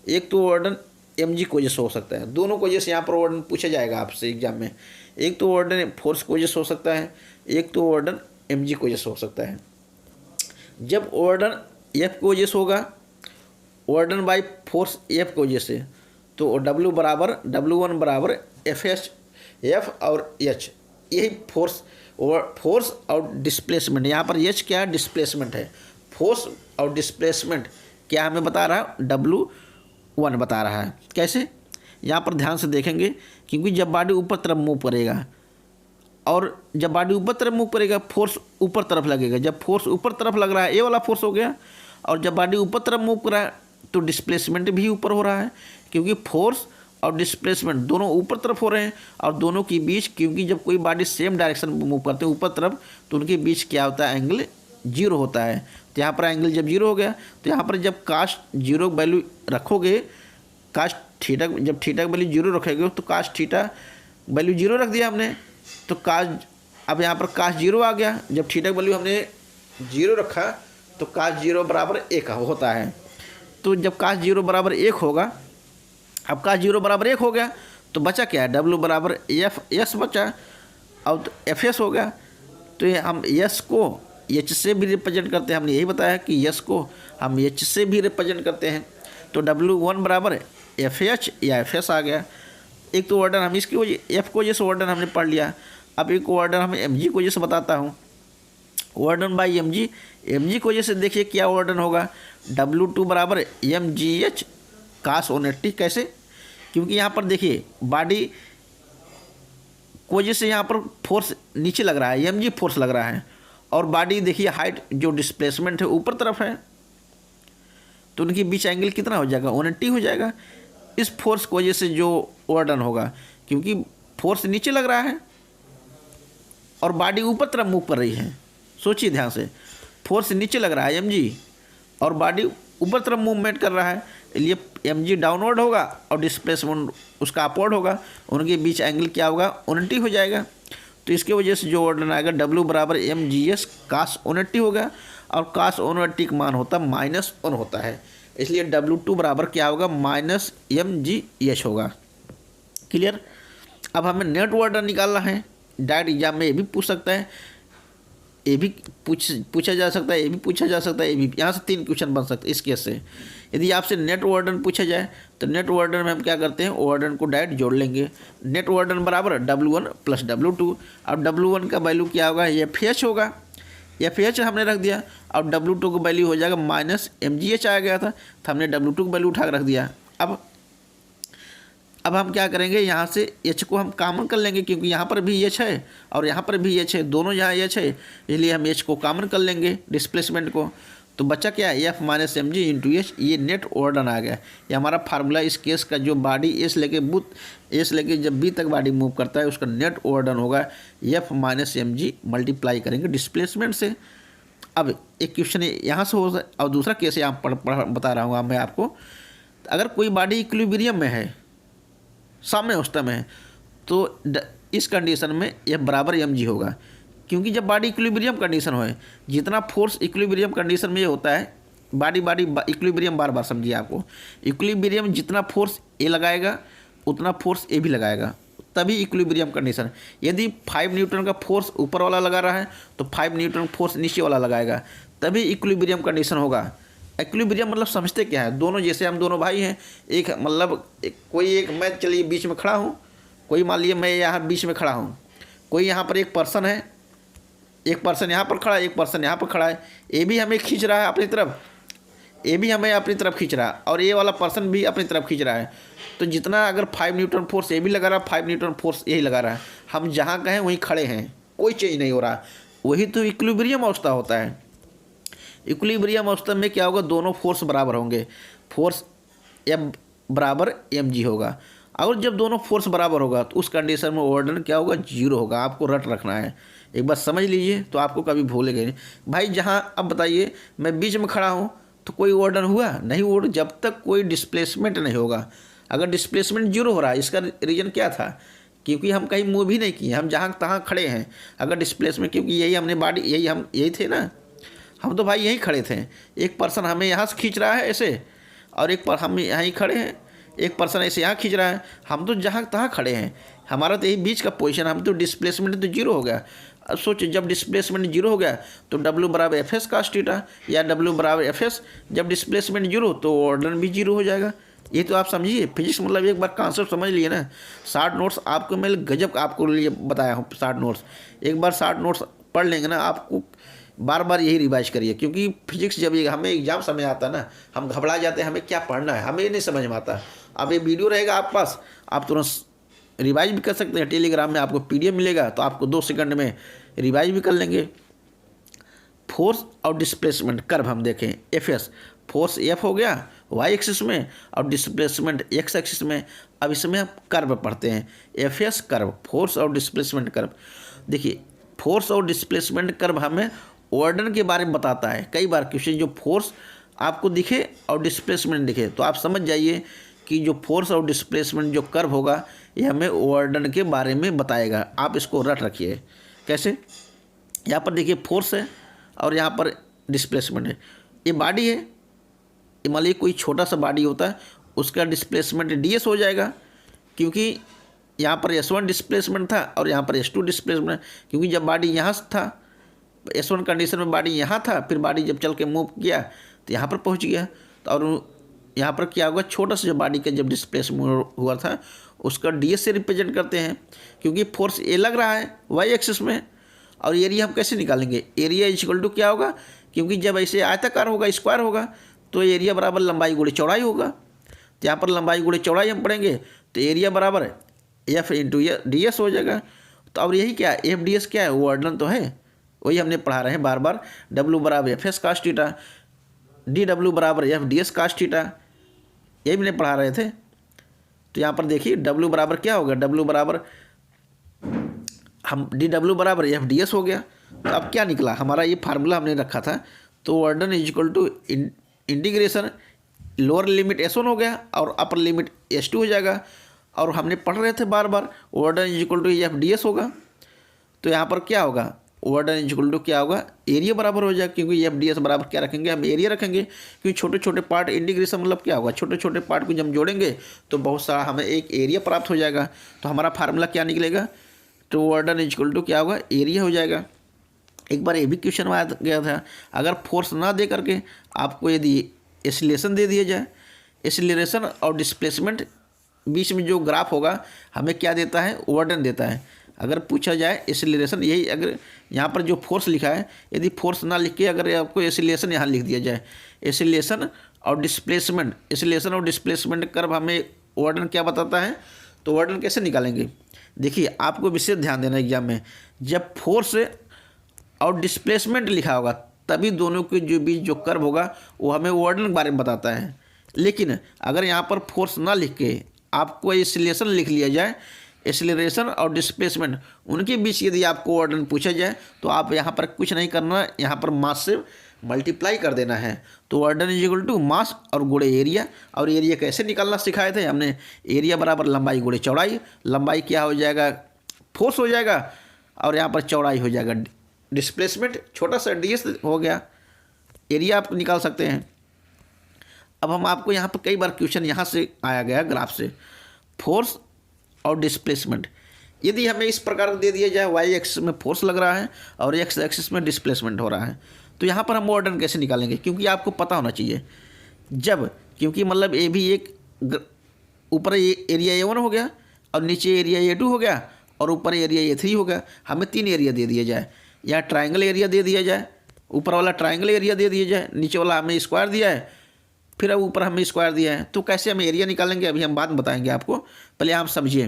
एक तो ओवरडन mg की वजह से हो सकता है। दोनों की वजह से यहाँ पर ओवरडन पूछा जाएगा आपसे एग्जाम में। एक तो ओवरडन फोर्स की वजह से हो सकता है, एक तो ओवरडन mg की वजह से हो सकता है। जब ओवरडन F की वजह से होगा, ओवरडन बाई फोर्स F की वजह से, तो W बराबर W1 बराबर F और H, यही फोर्स और डिस्प्लेसमेंट। यहाँ पर H क्या है, डिस्प्लेसमेंट है। फोर्स और डिस्प्लेसमेंट क्या हमें बता रहा है, W1 बता रहा है। कैसे, यहाँ पर ध्यान से देखेंगे, क्योंकि जब बॉडी ऊपर तरफ मूव करेगा, और जब बॉडी ऊपर तरफ मूव करेगा, फोर्स ऊपर तरफ लगेगा। जब फोर्स ऊपर तरफ लग रहा है, ये वाला फोर्स हो गया, और जब बॉडी ऊपर तरफ मूव कर रहा है तो डिस्प्लेसमेंट भी ऊपर हो रहा है, क्योंकि फोर्स और डिस्प्लेसमेंट दोनों ऊपर तरफ हो रहे हैं। और दोनों के बीच, क्योंकि जब कोई बॉडी सेम डायरेक्शन में मूव करते हैं ऊपर तरफ, तो उनके बीच क्या होता है, एंगल जीरो होता है। तो यहाँ पर एंगल जब जीरो हो गया, तो यहाँ पर जब कास जीरो वैल्यू रखोगे, कास थीटा, जब थीटा की वैल्यू जीरो रखोगे, तो कास थीटा वैल्यू जीरो रख दिया हमने, तो कास, अब यहाँ पर कास जीरो आ गया। जब थीटा की वैल्यू हमने जीरो रखा, तो कास जीरो बराबर 1 होता है। तो जब कास जीरो बराबर 1 होगा, अब कास जीरो बराबर 1 हो गया, तो बचा क्या है, W बराबर FS बचा, अब तो FS हो गया। तो ये हम S को H से भी रिप्रेजेंट करते हैं, हमने यही बताया कि S को हम H से भी रिप्रेजेंट करते हैं। तो W1 बराबर FH या FS आ गया। एक तो ओवरडन हम इसकी वजह, F की वजह से ओवरडन हमने पढ़ लिया। अब एक ओवरडन हम mg की वजह से बताता हूँ। ओवरडन बाई mg की वजह से देखिए क्या ओवरडन होगा, W2 बराबर mgh कास 180। कैसे, क्योंकि यहाँ पर देखिए बॉडी की वजह से यहाँ पर फोर्स नीचे लग रहा है, mg फोर्स लग रहा है, और बॉडी देखिए हाइट जो डिस्प्लेसमेंट है ऊपर तरफ है, तो उनके बीच एंगल कितना हो जाएगा, 180 हो जाएगा। इस फोर्स की वजह से जो ओवरडन होगा, क्योंकि फोर्स नीचे लग रहा है और बॉडी ऊपर तरफ मूव कर रही है। सोचिए ध्यान से, फोर्स नीचे लग रहा है mg, और बॉडी ऊपर तरफ मूवमेंट कर रहा है, इसलिए mg डाउनवर्ड होगा और डिस्प्लेसमेंट उसका अपवर्ड होगा। उनके बीच एंगल क्या होगा, 180 हो जाएगा। तो इसके वजह से जो ओवरडन आएगा, W बराबर mgs कास 180 होगा, और कास 180 का मान होता है -1 होता है, इसलिए W2 बराबर क्या होगा, -mgh होगा। क्लियर। अब हमें नेट ओवरडन निकालना है, डायरेक्ट एग्जाम में ये भी पूछ सकता है, ये भी पूछा जा सकता है, ये भी पूछा जा सकता है, ये भी। यहाँ से 3 क्वेश्चन बन सकते हैं इस केस से। यदि आपसे नेट ओवरडन पूछा जाए, तो नेट ओवरडन में हम क्या करते हैं, ओवरडन को डायरेक्ट जोड़ लेंगे। नेट ओवरडन बराबर W1 प्लस W2। अब W1 का वैल्यू क्या होगा, FH होगा, FH हमने रख दिया, और W2 का वैल्यू हो जाएगा -mgh आ गया था, तो हमने W2 का वैल्यू उठा कर रख दिया। अब अब हम क्या करेंगे, यहाँ से एच को हम कॉमन कर लेंगे क्योंकि यहाँ पर भी एच है और यहाँ पर भी एच है, दोनों यहाँ एच है, इसलिए हम एच को कॉमन कर लेंगे डिस्प्लेसमेंट को। तो बच्चा क्या है, F minus M G into H, ये नेट ओवर डन आ गया। ये हमारा फार्मूला इस केस का, जो बॉडी एस लेके जब बी तक बॉडी मूव करता है उसका नेट ओवर डन होगा F minus M G multiply करेंगे डिस्प्लेसमेंट से। अब एक क्वेश्चन यहाँ से हो और दूसरा केस यहाँ बता रहा हूँ मैं आपको। अगर कोई बॉडी इक्विलिब्रियम में है, साम्य अवस्था में है, तो इस कंडीशन में एफ बराबर एम जी होगा, क्योंकि जब बॉडी इक्विलिब्रियम कंडीशन हो, जितना फोर्स इक्विलिब्रियम कंडीशन में ये होता है, बॉडी इक्विलिब्रियम बार समझिए आपको, इक्विलिब्रियम जितना फोर्स ए लगाएगा उतना फोर्स ए भी लगाएगा, तभी इक्विलिब्रियम कंडीशन। यदि 5 न्यूटन का फोर्स ऊपर वाला लगा रहा है तो 5 न्यूटन फोर्स नीचे वाला लगाएगा, तभी इक्विलिब्रियम कंडीशन होगा। इक्विलिब्रियम मतलब समझते क्या है, दोनों, जैसे हम दोनों भाई हैं, एक मतलब कोई एक, मैं चलिए बीच में खड़ा हूँ, कोई मान लीजिए मैं यहाँ बीच में खड़ा हूँ, कोई यहाँ पर एक पर्सन है, एक पर्सन यहाँ पर खड़ा है, एक पर्सन यहाँ पर खड़ा है, ए भी हमें खींच रहा है अपनी तरफ, ए भी हमें अपनी तरफ खींच रहा है और ए वाला पर्सन भी अपनी तरफ खींच रहा है। तो जितना अगर 5 न्यूटन फोर्स ए भी लगा रहा है, 5 न्यूटन फोर्स यही लगा रहा है, हम जहाँ कहें वहीं खड़े हैं, कोई चेंज नहीं हो रहा, वही तो इक्विलिब्रियम अवस्था होता है। इक्विलिब्रियम अवस्था में क्या होगा, दोनों फोर्स बराबर होंगे, फोर्स एफ बराबर एम जी होगा। और जब दोनों फोर्स बराबर होगा तो उस कंडीशन में ओवर डन क्या होगा, जीरो होगा। आपको रट रखना है, एक बार समझ लीजिए तो आपको कभी भूलेंगे नहीं भाई। जहाँ अब बताइए मैं बीच में खड़ा हूँ तो कोई ओवर डन हुआ नहीं, ओवर जब तक कोई डिस्प्लेसमेंट नहीं होगा। अगर डिस्प्लेसमेंट जीरो हो रहा है, इसका रीज़न क्या था, क्योंकि हम कहीं मूव ही नहीं किए, हम जहाँ तहाँ खड़े हैं। अगर डिस्प्लेसमेंट, क्योंकि यही हमने बॉडी, यही थे ना, हम तो भाई यहीं खड़े थे, एक पर्सन हमें यहाँ से खींच रहा है ऐसे, और एक पर हम यहीं खड़े हैं, एक पर्सन ऐसे यहाँ खींच रहा है, हम तो जहाँ तहाँ खड़े हैं, हमारा तो यही बीच का पोजीशन, हम तो डिस्प्लेसमेंट तो जीरो हो गया। अब सोचो जब डिस्प्लेसमेंट जीरो हो गया तो W बराबर एफ एस कास थीटा, या W बराबर एफ एस, जब डिस्प्लेसमेंट जीरो तो ऑर्डर भी जीरो हो जाएगा। ये तो आप समझिए, फिजिक्स मतलब एक बार कॉन्सेप्ट समझ लिए ना। 60 नोट्स आपको मैं गजब आपको लिए बताया हूँ, 60 नोट्स, एक बार 60 नोट्स पढ़ लेंगे ना, आपको बार बार यही रिवाइज करिए, क्योंकि फिजिक्स जब हमें एग्जाम समय आता है ना, हम घबरा जाते हैं, हमें क्या पढ़ना है, हमें नहीं समझ में आता। अब ये वीडियो रहेगा आप पास, आप तुरंत रिवाइज भी कर सकते हैं, टेलीग्राम में आपको PDF मिलेगा तो आपको 2 सेकंड में रिवाइज भी कर लेंगे। फोर्स और डिस्प्लेसमेंट कर्व हम देखें, एफ एस, फोर्स एफ हो गया वाई एक्सिस में और डिस्प्लेसमेंट एक्स एक्सिस में। अब इसमें हम कर्व पढ़ते हैं, एफ एस कर्व, फोर्स और डिस्प्लेसमेंट कर्व। देखिए फोर्स और डिस्प्लेसमेंट कर्व हमें ऑर्डर के बारे में बताता है। कई बार क्वेश्चन जो फोर्स आपको दिखे और डिस्प्लेसमेंट दिखे तो आप समझ जाइए कि जो फोर्स और डिस्प्लेसमेंट जो कर्व होगा ये हमें ऑर्डर के बारे में बताएगा। आप इसको रट रखिए। कैसे, यहाँ पर देखिए फोर्स है और यहाँ पर डिस्प्लेसमेंट है। ये बॉडी है, ये मान लीजिए कोई छोटा सा बॉडी होता है, उसका डिस्प्लेसमेंट ds हो जाएगा, क्योंकि यहाँ पर S1 डिस्प्लेसमेंट था और यहाँ पर S2 डिस्प्लेसमेंट, क्योंकि जब बॉडी यहाँ से था, S1 कंडीशन में बॉडी यहाँ था, फिर बॉडी जब चल के मूव किया तो यहाँ पर पहुँच गया। तो और यहाँ पर क्या होगा, छोटा सा जो बॉडी का जब डिस्प्लेसमेंट हुआ था उसका ds से रिप्रेजेंट करते हैं, क्योंकि फोर्स ए लग रहा है वाई एक्सिस में। और एरिया हम कैसे निकालेंगे, एरिया इक्वल टू क्या होगा, क्योंकि जब ऐसे आयताकार होगा, स्क्वायर होगा, तो एरिया बराबर लंबाई गुणे चौड़ाई होगा। तो यहाँ पर लंबाई गुणे चौड़ाई हम पढ़ेंगे तो एरिया बराबर एफ इंटू ds हो जाएगा। तो अब यही क्या है, एफ ds क्या है, वो वर्डन तो है, वही हमने पढ़ा रहे हैं बार बार। W बराबर F S cos theta, DW बराबर एफ ds कास थीटा, यही हमने पढ़ा रहे थे। तो यहाँ पर देखिए W बराबर क्या होगा, W बराबर हम DW बराबर एफ ds हो गया। तो अब क्या निकला, हमारा ये फार्मूला हमने रखा था, तो work done is equal to integration lower limit S1 हो गया और अपर लिमिट S2 हो जाएगा। और हमने पढ़ रहे थे बार बार, work done is equal to F ds होगा। तो यहाँ पर क्या होगा, वर्डन इज इक्वल टू क्या होगा, एरिया बराबर हो जाएगा, क्योंकि एफ ds बराबर क्या रखेंगे, हम एरिया रखेंगे, क्योंकि छोटे छोटे पार्ट, इंटीग्रेशन मतलब क्या होगा, छोटे छोटे पार्ट को जब हम जोड़ेंगे तो बहुत सारा हमें एक एरिया प्राप्त हो जाएगा। तो हमारा फार्मूला क्या निकलेगा, तो वर्डन इज इक्वल टू क्या होगा, एरिया हो जाएगा। एक बार ये भी क्वेश्चन में आ गया था, अगर फोर्स ना दे करके आपको यदि एक्सीलरेशन दे दिया जाए, एक्सीलरेशन और डिस्प्लेसमेंट बीच में जो ग्राफ होगा हमें क्या देता है, वर्डन देता है। अगर पूछा जाए एक्सीलरेशन, यही अगर यहाँ पर जो फोर्स लिखा है, यदि फोर्स ना लिख के अगर आपको एक्सीलरेशन यहाँ लिख दिया जाए, एक्सीलरेशन और डिस्प्लेसमेंट, एक्सीलरेशन और डिस्प्लेसमेंट कर्व हमें वर्डन क्या बताता है। तो वर्डन कैसे निकालेंगे, देखिए आपको विशेष ध्यान देना एग्जाम में, जब फोर्स और डिस्प्लेसमेंट लिखा होगा तभी दोनों के जो बीच जो कर्व होगा वो हमें वर्डन के बारे में बताता है। लेकिन अगर यहाँ पर फोर्स ना लिख के आपको एक्सीलरेशन लिख लिया जाए, एक्सीलरेशन और डिस्प्लेसमेंट उनके बीच यदि आपको वर्डन पूछा जाए तो आप यहाँ पर कुछ नहीं करना, यहाँ पर मास से मल्टीप्लाई कर देना है। तो वर्डन इज इक्वल टू मास और गुणे एरिया। और एरिया कैसे निकालना सिखाए थे हमने, एरिया बराबर लंबाई गुणे चौड़ाई। लंबाई क्या हो जाएगा, फोर्स हो जाएगा, और यहाँ पर चौड़ाई हो जाएगा डिस्प्लेसमेंट, छोटा सा ds हो गया, एरिया आप निकाल सकते हैं। अब हम आपको यहाँ पर कई बार क्वेश्चन यहाँ से आया गया ग्राफ से, फोर्स और डिस्प्लेसमेंट यदि हमें इस प्रकार दे दिया जाए, वाई एक्सिस में फोर्स लग रहा है और एक्स एक्सिस में डिस्प्लेसमेंट हो रहा है, तो यहाँ पर हम वर्डन कैसे निकालेंगे, क्योंकि आपको पता होना चाहिए जब, क्योंकि मतलब ए भी एक ऊपर एरिया A1 हो गया और नीचे एरिया A2 हो गया और ऊपर एरिया A3 हो गया, हमें 3 एरिया दे दिया जाए, या ट्राइंगल एरिया दे दिया जाए, ऊपर वाला ट्राइंगल एरिया दे दिया जाए, नीचे वाला हमें स्क्वायर दिया है, फिर अब ऊपर हमें स्क्वायर दिया है, तो कैसे हम एरिया निकालेंगे अभी हम बाद में बताएंगे आपको, पहले आप समझिए।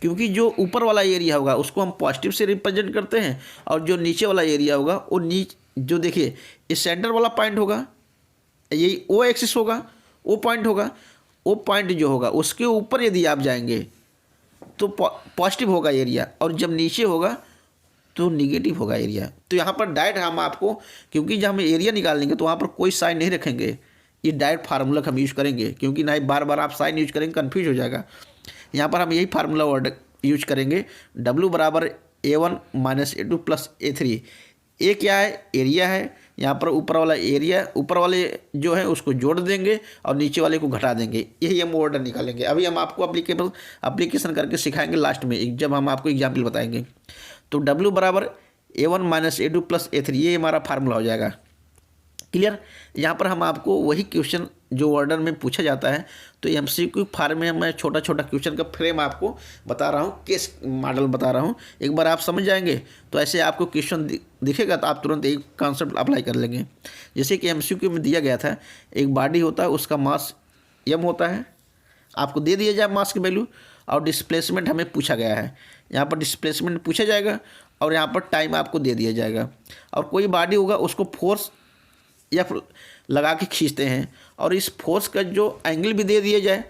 क्योंकि जो ऊपर वाला एरिया होगा उसको हम पॉजिटिव से रिप्रेजेंट करते हैं और जो नीचे वाला एरिया होगा वो जो देखिए इस सेंटर वाला पॉइंट होगा, यही ओ एक्सिस होगा, वो पॉइंट होगा, वो पॉइंट जो होगा उसके ऊपर यदि आप जाएंगे तो पॉजिटिव होगा एरिया, और जब नीचे होगा तो निगेटिव होगा एरिया। तो यहाँ पर डायरेक्ट हम आपको, क्योंकि जब हम एरिया निकालेंगे तो वहाँ पर कोई साइन नहीं रखेंगे, ये डायरेक्ट फार्मूला हम यूज करेंगे, क्योंकि ना बार बार आप साइन यूज करेंगे कन्फ्यूज हो जाएगा। यहाँ पर हम यही फार्मूला वर्ड यूज करेंगे, W बराबर A1 minus A2 plus A3। ए क्या है, एरिया है, यहाँ पर ऊपर वाला एरिया, ऊपर वाले जो है उसको जोड़ देंगे और नीचे वाले को घटा देंगे, यही हम वर्डन निकालेंगे। अभी हम आपको एप्लीकेशन करके सिखाएंगे लास्ट में, जब हम आपको एग्जाम्पल बताएंगे। तो W बराबर A1 minus A2 plus A3, ये हमारा फार्मूला हो जाएगा। क्लियर। यहाँ पर हम आपको वही क्वेश्चन जो वर्डन में पूछा जाता है, तो MCQ फार्म में मैं छोटा छोटा क्वेश्चन का फ्रेम आपको बता रहा हूँ, केस मॉडल बता रहा हूँ, एक बार आप समझ जाएंगे तो ऐसे आपको क्वेश्चन दिखेगा तो आप तुरंत एक कॉन्सेप्ट अप्लाई कर लेंगे। जैसे कि MCQ में दिया गया था, एक बॉडी होता है उसका मास m होता है, आपको दे दिया जाए मास की वैल्यू, और डिस्प्लेसमेंट हमें पूछा गया है, यहाँ पर डिस्प्लेसमेंट पूछा जाएगा और यहाँ पर टाइम आपको दे दिया जाएगा, और कोई बॉडी होगा उसको फोर्स या लगा के खींचते हैं, और इस फोर्स का जो एंगल भी दे दिया जाए,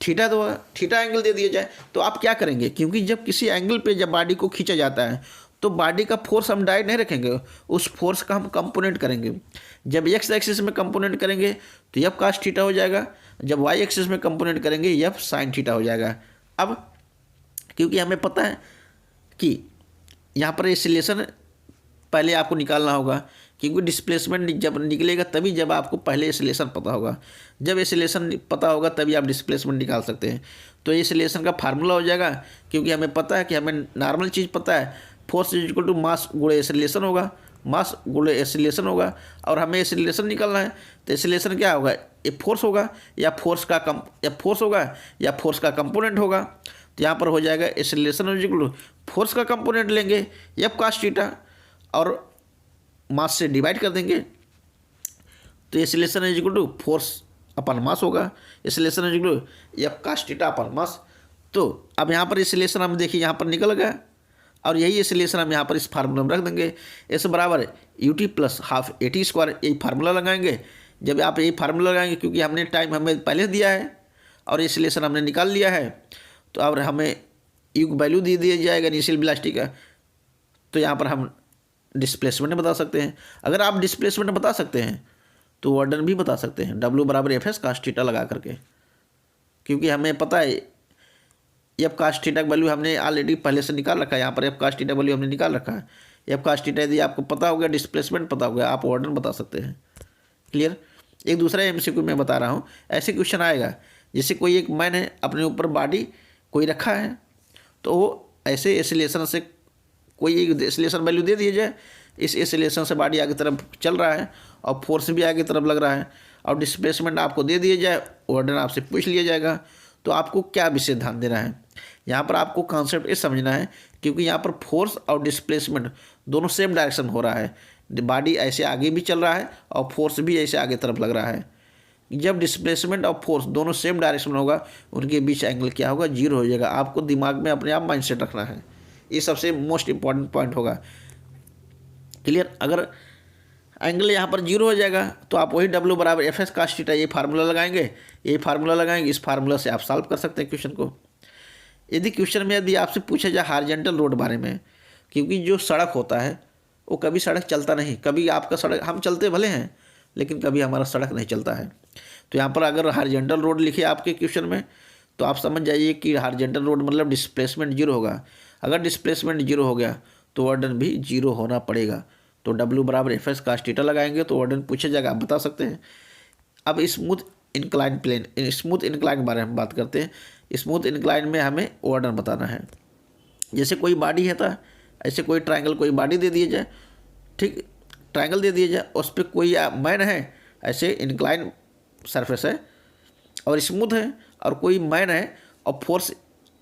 थीटा, तो थीटा एंगल दे दिया जाए, तो आप क्या करेंगे, क्योंकि जब किसी एंगल पे जब बॉडी को खींचा जाता है तो बॉडी का फोर्स हम डायरेक्ट नहीं रखेंगे, उस फोर्स का हम कंपोनेंट करेंगे। जब एक्स एक्सिस में कंपोनेंट करेंगे तो एफ कास थीटा हो जाएगा, जब वाई एक्सिस में कंपोनेंट करेंगे एफ साइन थीटा हो जाएगा। अब क्योंकि हमें पता है कि यहाँ पर एक्सीलरेशन पहले आपको निकालना होगा, क्योंकि डिस्प्लेसमेंट जब निकलेगा तभी जब आपको पहले एक्सीलरेशन पता होगा, जब एक्सीलरेशन पता होगा तभी आप डिस्प्लेसमेंट निकाल सकते हैं। तो एक्सीलरेशन का फार्मूला हो जाएगा, क्योंकि हमें पता है कि हमें नॉर्मल चीज़ पता है, force is equal to mass गुणे एक्सीलरेशन होगा, मास गुणे एक्सीलरेशन होगा, और हमें एक्सीलरेशन निकालना है तो एक्सीलरेशन क्या होगा, ये फोर्स होगा या फोर्स का कंपोनेंट होगा। तो यहाँ पर हो जाएगा acceleration is equal to force का कंपोनेंट लेंगे एफ कास थीटा और मास से डिवाइड कर देंगे, तो acceleration is equal to force upon mass होगा, acceleration is equal to F cos theta upon mass. तो अब यहाँ पर एक्सीलरेशन हम देखिए यहाँ पर निकल गया, और यही एक्सीलरेशन हम यहाँ पर इस फार्मूला में रख देंगे, एस बराबर ut plus half AT square, यही फार्मूला लगाएंगे। जब आप यही फार्मूला लगाएंगे, क्योंकि हमने टाइम हमें पहले दिया है और एक्सीलरेशन हमने निकाल लिया है, तो अब हमें यू वैल्यू दे दिया जाएगा इनिशियल वेलोसिटी का, तो यहाँ पर हम डिस्प्लेसमेंट बता सकते हैं। अगर आप डिस्प्लेसमेंट बता सकते हैं तो वर्डन भी बता सकते हैं, W बराबर एफ एस कास थीटा लगा करके, क्योंकि हमें पता है एफ कास थीटा का वैल्यू हमने ऑलरेडी पहले से निकाल रखा है, यहाँ पर एफ कास थीटा वैल्यू हमने निकाल रखा है। एफ कास थीटा यदि आपको पता हो गया, डिस्प्लेसमेंट पता हो गया, आप वर्डन बता सकते हैं। क्लियर। एक दूसरा MCQ मैं बता रहा हूँ, ऐसे क्वेश्चन आएगा, जैसे कोई एक मैन है, अपने ऊपर बॉडी कोई रखा है, तो वो ऐसे एक्सीलरेशन से कोई एक एक्सीलरेशन वैल्यू दे दिया जाए, इस एक्सीलरेशन से बॉडी आगे तरफ चल रहा है और फोर्स भी आगे तरफ लग रहा है, और डिस्प्लेसमेंट आपको दे दिया जाए, वर्डन आपसे पूछ लिया जाएगा, तो आपको क्या विशेष ध्यान देना है, यहाँ पर आपको कॉन्सेप्ट ये समझना है, क्योंकि यहाँ पर फोर्स और डिस्प्लेसमेंट दोनों सेम डायरेक्शन हो रहा है, बॉडी ऐसे आगे भी चल रहा है और फोर्स भी ऐसे आगे तरफ लग रहा है। जब डिस्प्लेसमेंट और फोर्स दोनों सेम डायरेक्शन में होगा उनके बीच एंगल क्या होगा, जीरो हो जाएगा। आपको दिमाग में अपने आप माइंडसेट रखना है, ये सबसे मोस्ट इंपॉर्टेंट पॉइंट होगा। क्लियर? अगर एंगल यहाँ पर जीरो हो जाएगा तो आप वही W बराबर एफ एस कास थीटा ये फार्मूला लगाएंगे, इस फार्मूला से आप सॉल्व कर सकते हैं क्वेश्चन को। यदि क्वेश्चन में यदि आपसे पूछा जाए हॉरिजॉन्टल रोड बारे में, क्योंकि जो सड़क होता है वो कभी सड़क चलता नहीं, कभी आपका सड़क हम चलते भले हैं लेकिन कभी हमारा सड़क नहीं चलता है। तो यहाँ पर अगर हॉरिजॉन्टल रोड लिखे आपके क्वेश्चन में तो आप समझ जाइए कि हॉरिजॉन्टल रोड मतलब डिस्प्लेसमेंट जीरो होगा। अगर डिस्प्लेसमेंट जीरो हो गया तो वर्डन भी जीरो होना पड़ेगा। तो W बराबर एफ एस कास थीटा लगाएंगे तो वर्डन पूछा जाएगा, आप बता सकते हैं। अब smooth incline plane, smooth incline के बारे में बात करते हैं। स्मूथ इंक्लाइन में हमें वर्डन बताना है। जैसे कोई बॉडी है था, ऐसे कोई ट्रायंगल कोई बॉडी दे दिया जाए, ठीक, ट्रायंगल दे दिया जाए, उस पर कोई मैन है, ऐसे इंक्लाइन सरफेस है और स्मूथ है, और कोई मैन है और फोर्स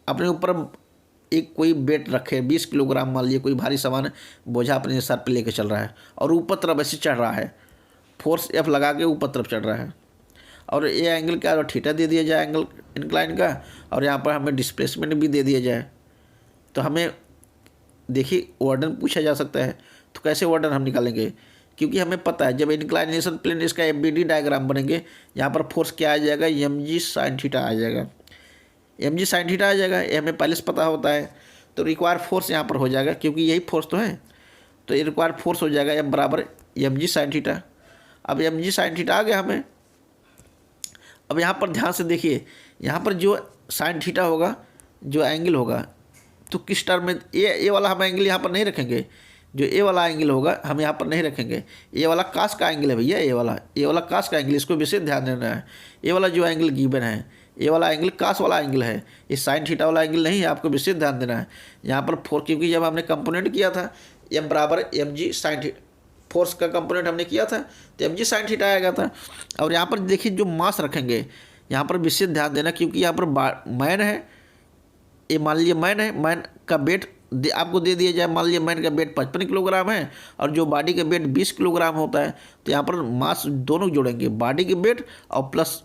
अपने ऊपर एक कोई वेट रखे 20 किलोग्राम मान लीजिए, कोई भारी सामान बोझा अपने सर पे लेके चल रहा है और ऊपर तरफ ऐसे चढ़ रहा है, फोर्स F लगा के ऊपर तरफ चढ़ रहा है, और ये एंगल क्या थीटा दे दिया जाए एंगल इंक्लाइन का, और यहाँ पर हमें डिस्प्लेसमेंट भी दे दिया जाए, तो हमें देखिए वर्डन पूछा जा सकता है। तो कैसे वर्डन हम निकालेंगे, क्योंकि हमें पता है जब इंक्लाइनेशन प्लेन इसका FBD डायग्राम बनेंगे, यहाँ पर फोर्स क्या आ जाएगा, mg sin थीटा आ जाएगा, mg sin थीटा आ जाएगा, ये हमें पहले से पता होता है। तो रिक्वायर फोर्स यहाँ पर हो जाएगा, क्योंकि यही फोर्स तो है, तो ये रिक्वायर फोर्स हो जाएगा M बराबर mg sin थीटा। अब mg sin थीटा आ गया हमें। अब यहाँ पर ध्यान से देखिए, यहाँ पर जो sin थीटा होगा, जो एंगल होगा, तो किस टर्म में, ये वाला हम एंगल यहाँ पर नहीं रखेंगे, जो ए वाला एंगल होगा हम यहाँ पर नहीं रखेंगे। ये वाला कास का एंगल है भैया, ये वाला कास का एंगल, इसको विशेष ध्यान देना है। ये वाला जो एंगल गिवन है, ये वाला एंगल कास वाला एंगल है, ये साइन थीटा वाला एंगल नहीं है, आपको विशेष ध्यान देना है। यहाँ पर फोर्स, क्योंकि जब हमने कंपोनेंट किया था M बराबर mg sin थीटा, फोर्स का कंपोनेंट हमने किया था तो mg sin थीटा आएगा था। और यहाँ पर देखिए जो मास रखेंगे, यहाँ पर विशेष ध्यान देना, क्योंकि यहाँ पर मैन है, ये मान लीजिए मैन है, मैन का वेट आपको दे दिया जाए, मान लीजिए मैन का वेट 55 किलोग्राम है और जो बॉडी का वेट 20 किलोग्राम होता है, तो यहाँ पर मास दोनों जोड़ेंगे, बॉडी के वेट और प्लस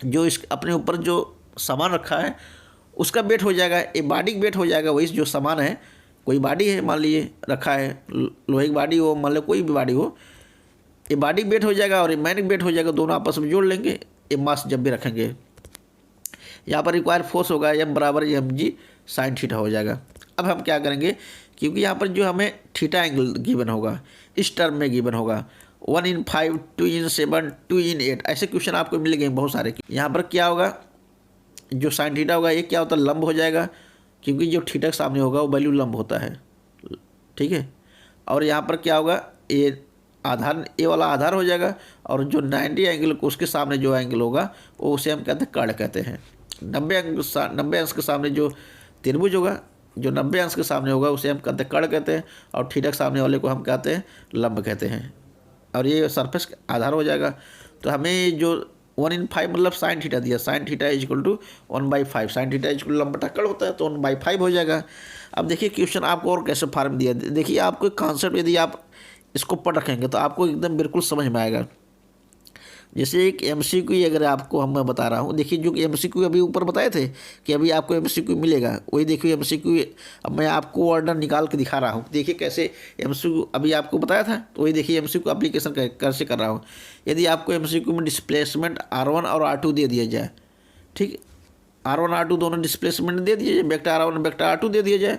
जो इस अपने ऊपर जो सामान रखा है उसका वेट हो जाएगा, ये बॉडी का वेट हो जाएगा, वही जो सामान है, कोई बॉडी है मान लीजिए रखा है, लोहे की बॉडी हो, मान लो कोई भी बॉडी हो, ये बॉडी का वेट हो जाएगा और ये मैन का वेट हो जाएगा, दोनों आपस में जोड़ लेंगे, ये मास जब भी रखेंगे। यहाँ पर रिक्वायर फोर्स होगा M बराबर mg sin थीटा हो जाएगा। अब हम क्या करेंगे, क्योंकि यहाँ पर जो हमें थीटा एंगल गिवन होगा, इस टर्म में गिवन होगा 1 in 5, 2 in 7, 2 in 8, ऐसे क्वेश्चन आपको मिल गए बहुत सारे। यहाँ पर क्या होगा, जो sin थीटा होगा ये क्या होता है, लंब हो जाएगा, क्योंकि जो थीटा के सामने होगा वो वैल्यू लंब होता है, ठीक है। और यहाँ पर क्या होगा, ये आधार, ये वाला आधार हो जाएगा, और जो 90 एंगल को उसके सामने जो एंगल होगा वो उसे हम कहते हैं कर्ण कहते हैं। 90 अंश के सामने जो त्रिभुज होगा, जो 90 अंश के सामने होगा उसे हम कहते हैं कर्ण कहते हैं, और थीटा के सामने वाले को हम कहते हैं लंब कहते हैं, और ये सरफेस आधार हो जाएगा। तो हमें जो 1 in 5 मतलब साइन थीटा दिया, sine theta is equal to 1/5, sine theta is equal to लंब बटा कर्ण होता है, तो 1/5 हो जाएगा। अब देखिए क्वेश्चन आपको और कैसे फॉर्म दिया, देखिए आपको कॉन्सेप्ट यदि आप इसको पढ़ रखेंगे तो आपको एकदम बिल्कुल समझ में आएगा। जैसे एक MCQ अगर आपको मैं बता रहा हूँ, देखिए जो MCQ अभी ऊपर बताए थे कि अभी आपको MCQ मिलेगा, वही देखिए MCQ अब मैं आपको ऑर्डर निकाल के दिखा रहा हूँ। देखिए कैसे MCQ अभी आपको बताया था, तो वही देखिए MCQ एप्लीकेशन कैसे कर रहा हूँ। यदि आपको MCQ में डिस्प्लेसमेंट R1 और R2 दे दिया जाए, ठीक, R1 R2 दोनों डिस्प्लेसमेंट दे दिए जाए, वेक्टर R1 वेक्टर R2 दे दिया जाए,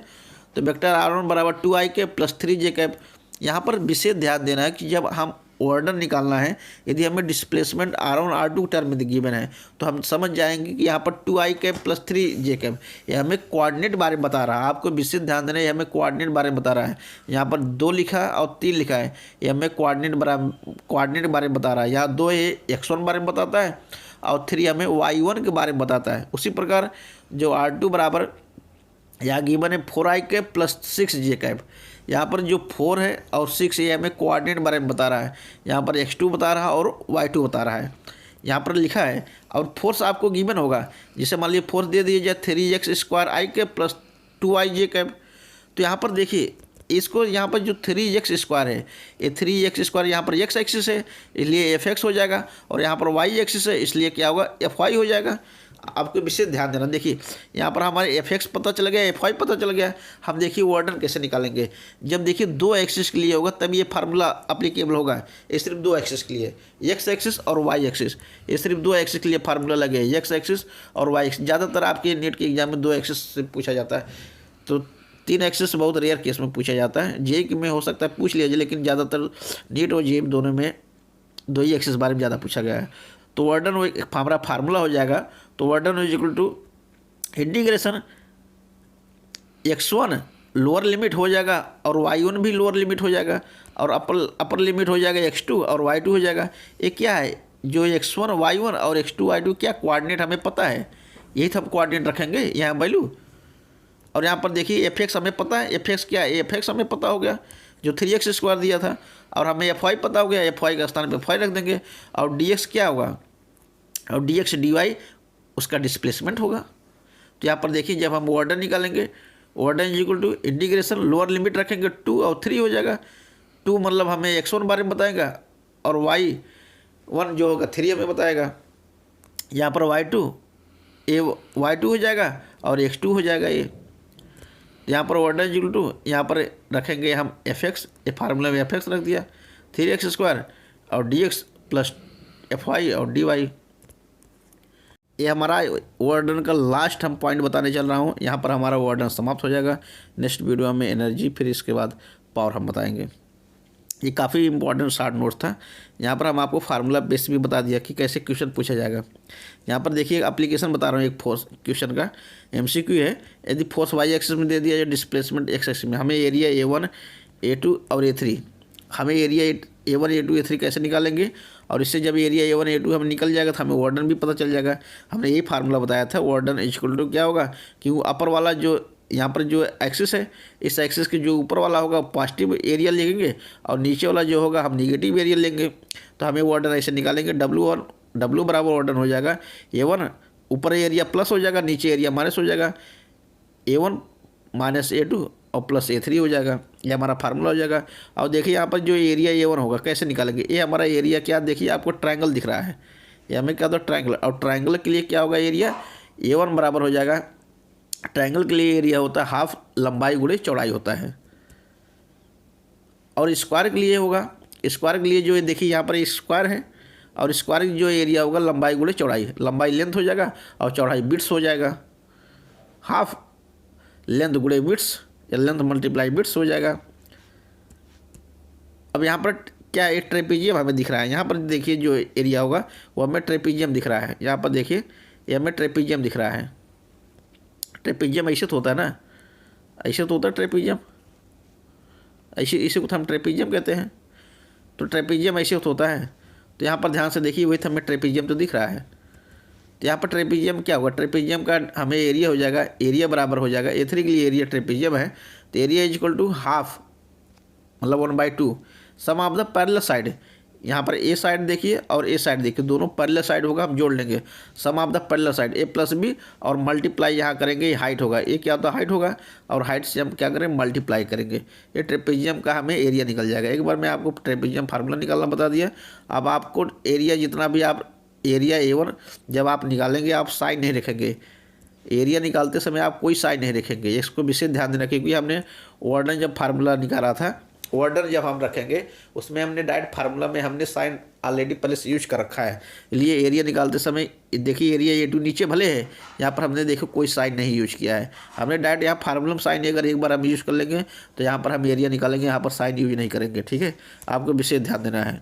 तो वेक्टर R1 बराबर 2i cap plus 3j cap. यहाँ पर विशेष ध्यान देना है कि जब हम ऑर्डर निकालना है, यदि हमें डिस्प्लेसमेंट R1 R2 टर्म में गिवन है तो हम समझ जाएंगे कि यहाँ पर 2i cap plus 3j cap, ये हमें कोऑर्डिनेट बारे में बता रहा है। आपको विशेष ध्यान देना है, ये हमें कोऑर्डिनेट बारे में बता रहा है। यहाँ पर 2 लिखा है और 3 लिखा है, ये हमें कोऑर्डिनेट बारे में बता रहा है। यहाँ 2 ये x1 बारे में बताता है और 3 हमें y1 के बारे में बताता है। उसी प्रकार जो R2 बराबर यहाँ गिवन है 4i cap plus 6j cap, यहाँ पर जो 4 है और 6 ये हमें कोऑर्डिनेट बारे में बता रहा है। यहाँ पर x2 बता रहा है और y2 बता रहा है, यहाँ पर लिखा है। और फोर्स आपको गिवन होगा, जैसे मान लीजिए फोर्स दे दिया जाए 3x² i cap plus 2ij cap, तो यहाँ पर देखिए इसको यहाँ पर जो 3x² है, ये 3x² यहाँ पर x एक्सिस है इसलिए fx हो जाएगा, और यहाँ पर y एक्सिस है इसलिए क्या होगा fy हो जाएगा। आपको विशेष ध्यान देना। देखिए यहाँ पर हमारे fx पता चल गया, fy पता चल गया। हम देखिए ऑर्डर कैसे निकालेंगे। जब देखिए 2 एक्सिस के लिए होगा तब ये फार्मूला अप्लीकेबल होगा। ये सिर्फ 2 एक्सिस के लिए, x एक्सिस और y एक्सिस, ये सिर्फ 2 एक्सिस के लिए फार्मूला लगे, x एक्सिस और y एक्सिस। ज़्यादातर आपके नेट के एग्जाम में 2 एक्सिस से पूछा जाता है, तो 3 एक्सिस बहुत रेयर केस में पूछा जाता है। जे में हो सकता है पूछ लिया जाए, लेकिन ज़्यादातर नीट और जे दोनों में 2 ही एक्सिस बारे में ज़्यादा पूछा गया है। तो वर्डन हमारा फार्मूला हो जाएगा, तो work done is equal to integration x1 lower limit हो जाएगा और y1 भी लोअर लिमिट हो जाएगा, और अपर लिमिट हो जाएगा x2 और y2 हो जाएगा। ये क्या है, जो x1 y1 और x2 y2 क्या कोऑर्डिनेट हमें पता है, यही सब कोऑर्डिनेट रखेंगे यहाँ वैल्यू। और यहाँ पर देखिए fx हमें पता है, fx क्या है, fx हमें पता हो गया जो 3x² दिया था, और हमें fy पता हो गया, fy का स्थान पे fy रख देंगे। और dx क्या होगा, और dx dy उसका डिस्प्लेसमेंट होगा। तो यहाँ पर देखिए जब हम ऑर्डर निकालेंगे, order is equal to integration lower limit रखेंगे 2 और 3 हो जाएगा। 2 मतलब हमें x1 बारे में बताएगा, और y1 जो होगा 3 हमें बताएगा। यहाँ पर y2 हो जाएगा और x2 हो जाएगा। ये यहाँ पर ऑर्डर इज इक्वल टू यहाँ पर रखेंगे हम fx, ये फार्मूला में fx रख दिया 3x² और dx प्लस fy और dy। ये हमारा वर्डन का लास्ट हम पॉइंट बताने चल रहा हूँ। यहाँ पर हमारा वर्डन समाप्त हो जाएगा। नेक्स्ट वीडियो में एनर्जी, फिर इसके बाद पावर हम बताएंगे। ये काफ़ी इंपॉर्टेंट शॉर्ट नोट था। यहाँ पर हम आपको फार्मूला बेस भी बता दिया कि कैसे क्वेश्चन पूछा जाएगा। यहाँ पर देखिए एप्लीकेशन बता रहा हूँ एक फोर्स क्वेश्चन का, MCQ है। यदि फोर्स y एक्सिस में दे दिया जाए, डिस्प्लेसमेंट x एक्सिस में, हमें एरिया A1 A2 और A3, हमें एरिया A1 A2 A3 कैसे निकालेंगे, और इससे जब एरिया A1 A2 हमें निकल जाएगा तो हमें वार्डन भी पता चल जाएगा। हमने यही फार्मूला बताया था, वार्डन इक्वल टू क्या होगा, क्योंकि अपर वाला जो यहाँ पर जो एक्सिस है, इस एक्सिस के जो ऊपर वाला होगा पॉजिटिव एरिया लेंगे, और नीचे वाला जो होगा हम निगेटिव एरिया लेंगे। तो हमें वार्डन ऐसे निकालेंगे, W बराबर वार्डन हो जाएगा A1 ऊपर एरिया प्लस हो जाएगा, नीचे एरिया माइनस हो जाएगा, A1 माइनस A2 और प्लस A3 हो जाएगा। ये हमारा फार्मूला हो जाएगा। और देखिए यहाँ पर जो एरिया A1 होगा कैसे निकालेंगे, ये हमारा एरिया क्या, देखिए आपको ट्रायंगल दिख रहा है, ये हमें क्या होता है ट्रायंगल, और ट्रायंगल के लिए क्या होगा एरिया A1 बराबर हो जाएगा, ट्रायंगल के लिए एरिया होता है हाफ लंबाई गुणे चौड़ाई होता है। और स्क्वायर के लिए होगा, स्क्वायर के लिए जो है देखिए यहाँ पर स्क्वायर है, और स्क्वायर जो एरिया होगा लंबाई गुणे चौड़ाई, लंबाई लेंथ हो जाएगा और चौड़ाई बिट्स हो जाएगा, हाफ लेंथ गुणे बिट्स या लेंथ मल्टीप्लाई बिट्स हो जाएगा। अब यहाँ पर क्या एक ट्रेपीजियम हमें दिख रहा है, यहाँ पर देखिए जो एरिया होगा वो हमें ट्रेपीजियम दिख रहा है। यहाँ पर देखिए ये हमें ट्रेपीजियम दिख रहा है। ट्रेपीजियम ऐसे तो होता है ना, ऐसे तो होता है ट्रेपीजियम, ऐसे इसी को हम ट्रेपीजियम कहते हैं। तो ट्रेपीजियम ऐसे तो होता है। तो यहाँ पर ध्यान से देखिए वही हमें ट्रेपीजियम तो दिख रहा है। तो यहाँ पर ट्रेपीजियम क्या होगा, ट्रेपीजियम का हमें एरिया हो जाएगा, एरिया बराबर हो जाएगा A3 के लिए एरिया ट्रेपीजियम है, तो area is equal to half मतलब 1/2 sum of the parallel side. यहाँ पर ए साइड देखिए और ए साइड देखिए, दोनों पैरेलल साइड होगा, हम जोड़ लेंगे sum of the parallel side A plus B, और मल्टीप्लाई यहाँ करेंगे, ये हाइट होगा, ये क्या होता है हाइट होगा, और हाइट से हम क्या करेंगे मल्टीप्लाई करेंगे, ये ट्रेपीजियम का हमें एरिया निकल जाएगा। एक बार मैं आपको ट्रेपीजियम फार्मूला निकालना बता दिया। अब आपको एरिया जितना भी आप एरिया A1 जब आप निकालेंगे आप साइन नहीं रखेंगे, एरिया निकालते समय आप कोई साइन नहीं रखेंगे, इसको विशेष ध्यान देना, क्योंकि हमने वार्डन जब फार्मूला निकाला था, वार्डन जब हम रखेंगे उसमें हमने डायरेक्ट फार्मूला में हमने साइन ऑलरेडी पहले से यूज कर रखा है। इसलिए एरिया निकालते समय देखिए एरिया A2 नीचे भले है, यहाँ पर हमने देखो कोई साइन नहीं यूज किया है, हमने डायरेक्ट यहाँ फार्मूला में साइन अगर एक बार हम यूज़ कर लेंगे तो यहाँ पर हम एरिया निकालेंगे, यहाँ पर साइन यूज नहीं करेंगे। ठीक है, आपको विशेष ध्यान देना है।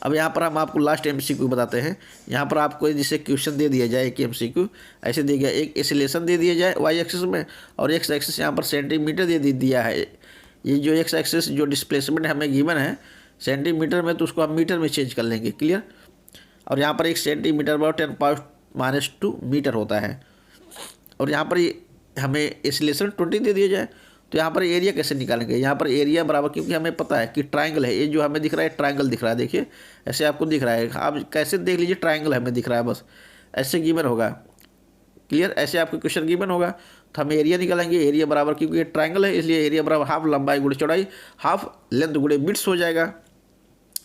अब यहाँ पर हम आपको लास्ट MCQ बताते हैं। यहाँ पर आपको जिसे क्वेश्चन दे दिया जाए कि MCQ ऐसे दिया गया, एक एसिलेशन दे दिया जाए y एक्सिस में, और x एक्सिस यहाँ पर सेंटीमीटर दे दिया है। ये जो x एक्सिस जो डिस्प्लेसमेंट हमें गिवन है सेंटीमीटर में, तो उसको हम मीटर में चेंज कर लेंगे, क्लियर। और यहाँ पर 1 सेंटीमीटर बराबर 10⁻² मीटर होता है। और यहाँ पर हमें एसिलेशन 20 दे दिया जाए, तो यहाँ पर एरिया कैसे निकालेंगे, यहाँ पर एरिया बराबर, क्योंकि हमें पता है कि ट्रायंगल है, ये जो हमें दिख रहा है ट्रायंगल दिख रहा है, देखिए ऐसे आपको दिख रहा है, आप कैसे देख लीजिए ट्रायंगल हमें दिख रहा है, बस ऐसे गिवन होगा, क्लियर, ऐसे आपको क्वेश्चन गिवन होगा। तो हम एरिया निकालेंगे, एरिया बराबर, क्योंकि ये ट्रायंगल है इसलिए एरिया बराबर हाफ लंबाई गुणे चौड़ाई, हाफ लेंथ गुणे बिट्स हो जाएगा,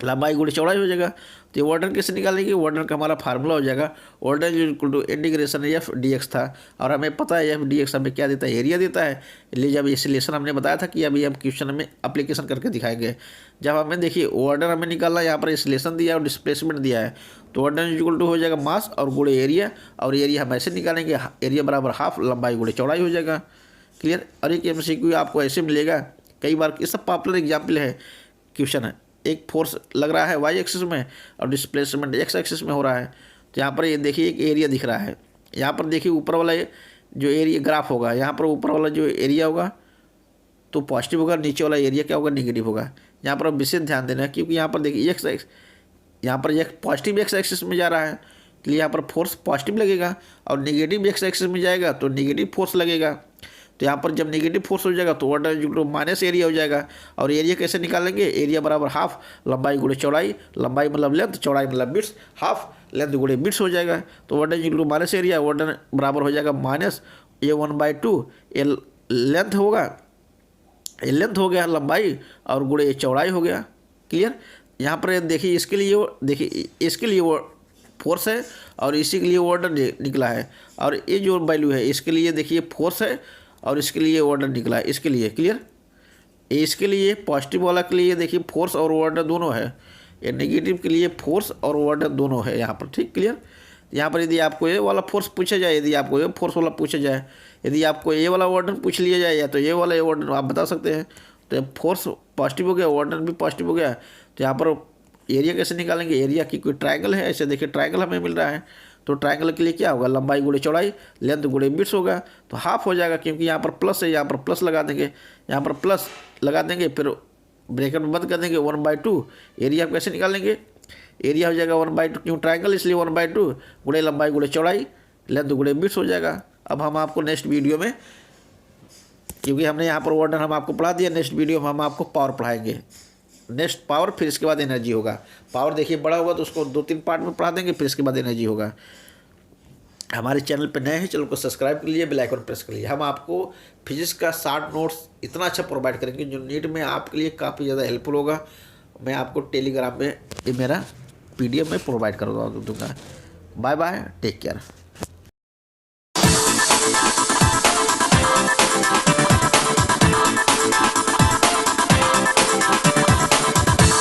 लंबाई गुणे चौड़ाई हो जाएगा। तो ये ऑर्डर कैसे निकालेंगे, ऑर्डर का हमारा फार्मूला हो जाएगा order equal to integration F D X था, और हमें पता है एफ डी एक्स हमें क्या देता है, एरिया देता है। इसलिए जब ये सिलेक्शन हमने बताया था कि अभी हम क्वेश्चन में अप्लीकेशन करके दिखाएंगे। जब हमें देखिए ऑर्डर हमें निकालना, यहाँ पर सिलेक्शन दिया और डिस्प्लेसमेंट दिया है, तो ऑर्डर इक्वल टू हो जाएगा मास और गुणे एरिया, और एरिया हम ऐसे निकालेंगे, एरिया बराबर हाफ लंबाई गुणे चौड़ाई हो जाएगा। क्लियर। और एक MCQ आपको ऐसे मिलेगा कई बार, ये सब पॉपुलर एग्जाम्पल है, क्वेश्चन है, एक फोर्स लग रहा है वाई एक्सिस में और डिस्प्लेसमेंट एक्स एक्सिस में हो रहा है। तो यहाँ पर ये देखिए एक एरिया दिख रहा है, यहाँ पर देखिए ऊपर वाला जो एरिया ग्राफ होगा, यहाँ पर ऊपर वाला जो एरिया होगा तो पॉजिटिव होगा, नीचे वाला एरिया क्या होगा, नेगेटिव होगा। यहाँ पर विशेष ध्यान देना है, क्योंकि यहाँ पर देखिए एक्स यहाँ पर एक पॉजिटिव एक्स एक्सिस में जा रहा है, इसलिए यहाँ पर फोर्स पॉजिटिव लगेगा, और नेगेटिव एक्स एक्सिस में जाएगा तो नेगेटिव फोर्स लगेगा। तो यहाँ पर जब नेगेटिव फोर्स हो जाएगा तो order equal to minus area हो जाएगा। और एरिया कैसे निकालेंगे, एरिया बराबर हाफ लंबाई गुणे चौड़ाई, लंबाई मतलब लेंथ, चौड़ाई मतलब बिट्स, हाफ लेंथ गुणे बिट्स हो जाएगा। तो order equal to minus area, order बराबर हो जाएगा माइनस A1/2, ये लेंथ होगा, ये लेंथ हो गया लंबाई, और गुणे चौड़ाई हो गया। क्लियर। यहाँ पर देखिए इसके लिए वो फोर्स है और इसी के लिए ऑर्डर निकला है, और ये जो वैल्यू है इसके लिए देखिए फोर्स है और इसके लिए ऑर्डर निकला है, इसके लिए। क्लियर। इसके लिए पॉजिटिव वाला के लिए देखिए फोर्स और ऑर्डर दोनों है, ये नेगेटिव के लिए फोर्स और ऑर्डर दोनों है यहाँ पर। ठीक। क्लियर। यहाँ पर यदि आपको ये वाला फोर्स पूछा जाए, यदि आपको ये फोर्स वाला पूछा जाए, यदि आपको ये वाला ऑर्डर पूछ लिया जाए या तो ये वाला ऑर्डर आप बता सकते हैं। तो फोर्स पॉजिटिव हो गया, ऑर्डर भी पॉजिटिव हो गया, तो यहाँ पर एरिया कैसे निकालेंगे, एरिया की कोई ट्रायंगल है, ऐसे देखिए ट्रायंगल हमें मिल रहा है, तो ट्रायंगल के लिए क्या होगा, लंबाई गुणे चौड़ाई, लेंथ गुणे बिट्स होगा, तो हाफ हो जाएगा, क्योंकि यहाँ पर प्लस है, यहाँ पर प्लस लगा देंगे, यहाँ पर प्लस लगा देंगे, फिर ब्रैकेट में बंद कर देंगे 1/2। एरिया कैसे निकालेंगे, एरिया हो जाएगा 1/2, क्यों ट्रायंगल इसलिए 1/2 गुणे लंबाई गुणे चौड़ाई, लेंथ गुणे बिट्स हो जाएगा। अब हम आपको नेक्स्ट वीडियो में, क्योंकि हमने यहाँ पर ऑर्डर हम आपको पढ़ा दिया, नेक्स्ट वीडियो में हम आपको पावर पढ़ाएंगे, नेक्स्ट पावर, फिर इसके बाद एनर्जी होगा। पावर देखिए बड़ा होगा तो उसको 2-3 पार्ट में पढ़ा देंगे, फिर इसके बाद एनर्जी होगा। हमारे चैनल पे नए हैं, चैनल को सब्सक्राइब कर लीजिए, बेल आइकन प्रेस कर लीजिए। हम आपको फिजिक्स का शॉर्ट नोट्स इतना अच्छा प्रोवाइड करेंगे जो नीट में आपके लिए काफ़ी ज़्यादा हेल्पफुल होगा। मैं आपको टेलीग्राम में ये मेरा PDF में प्रोवाइड करवा दूँगा। Bye bye, take care.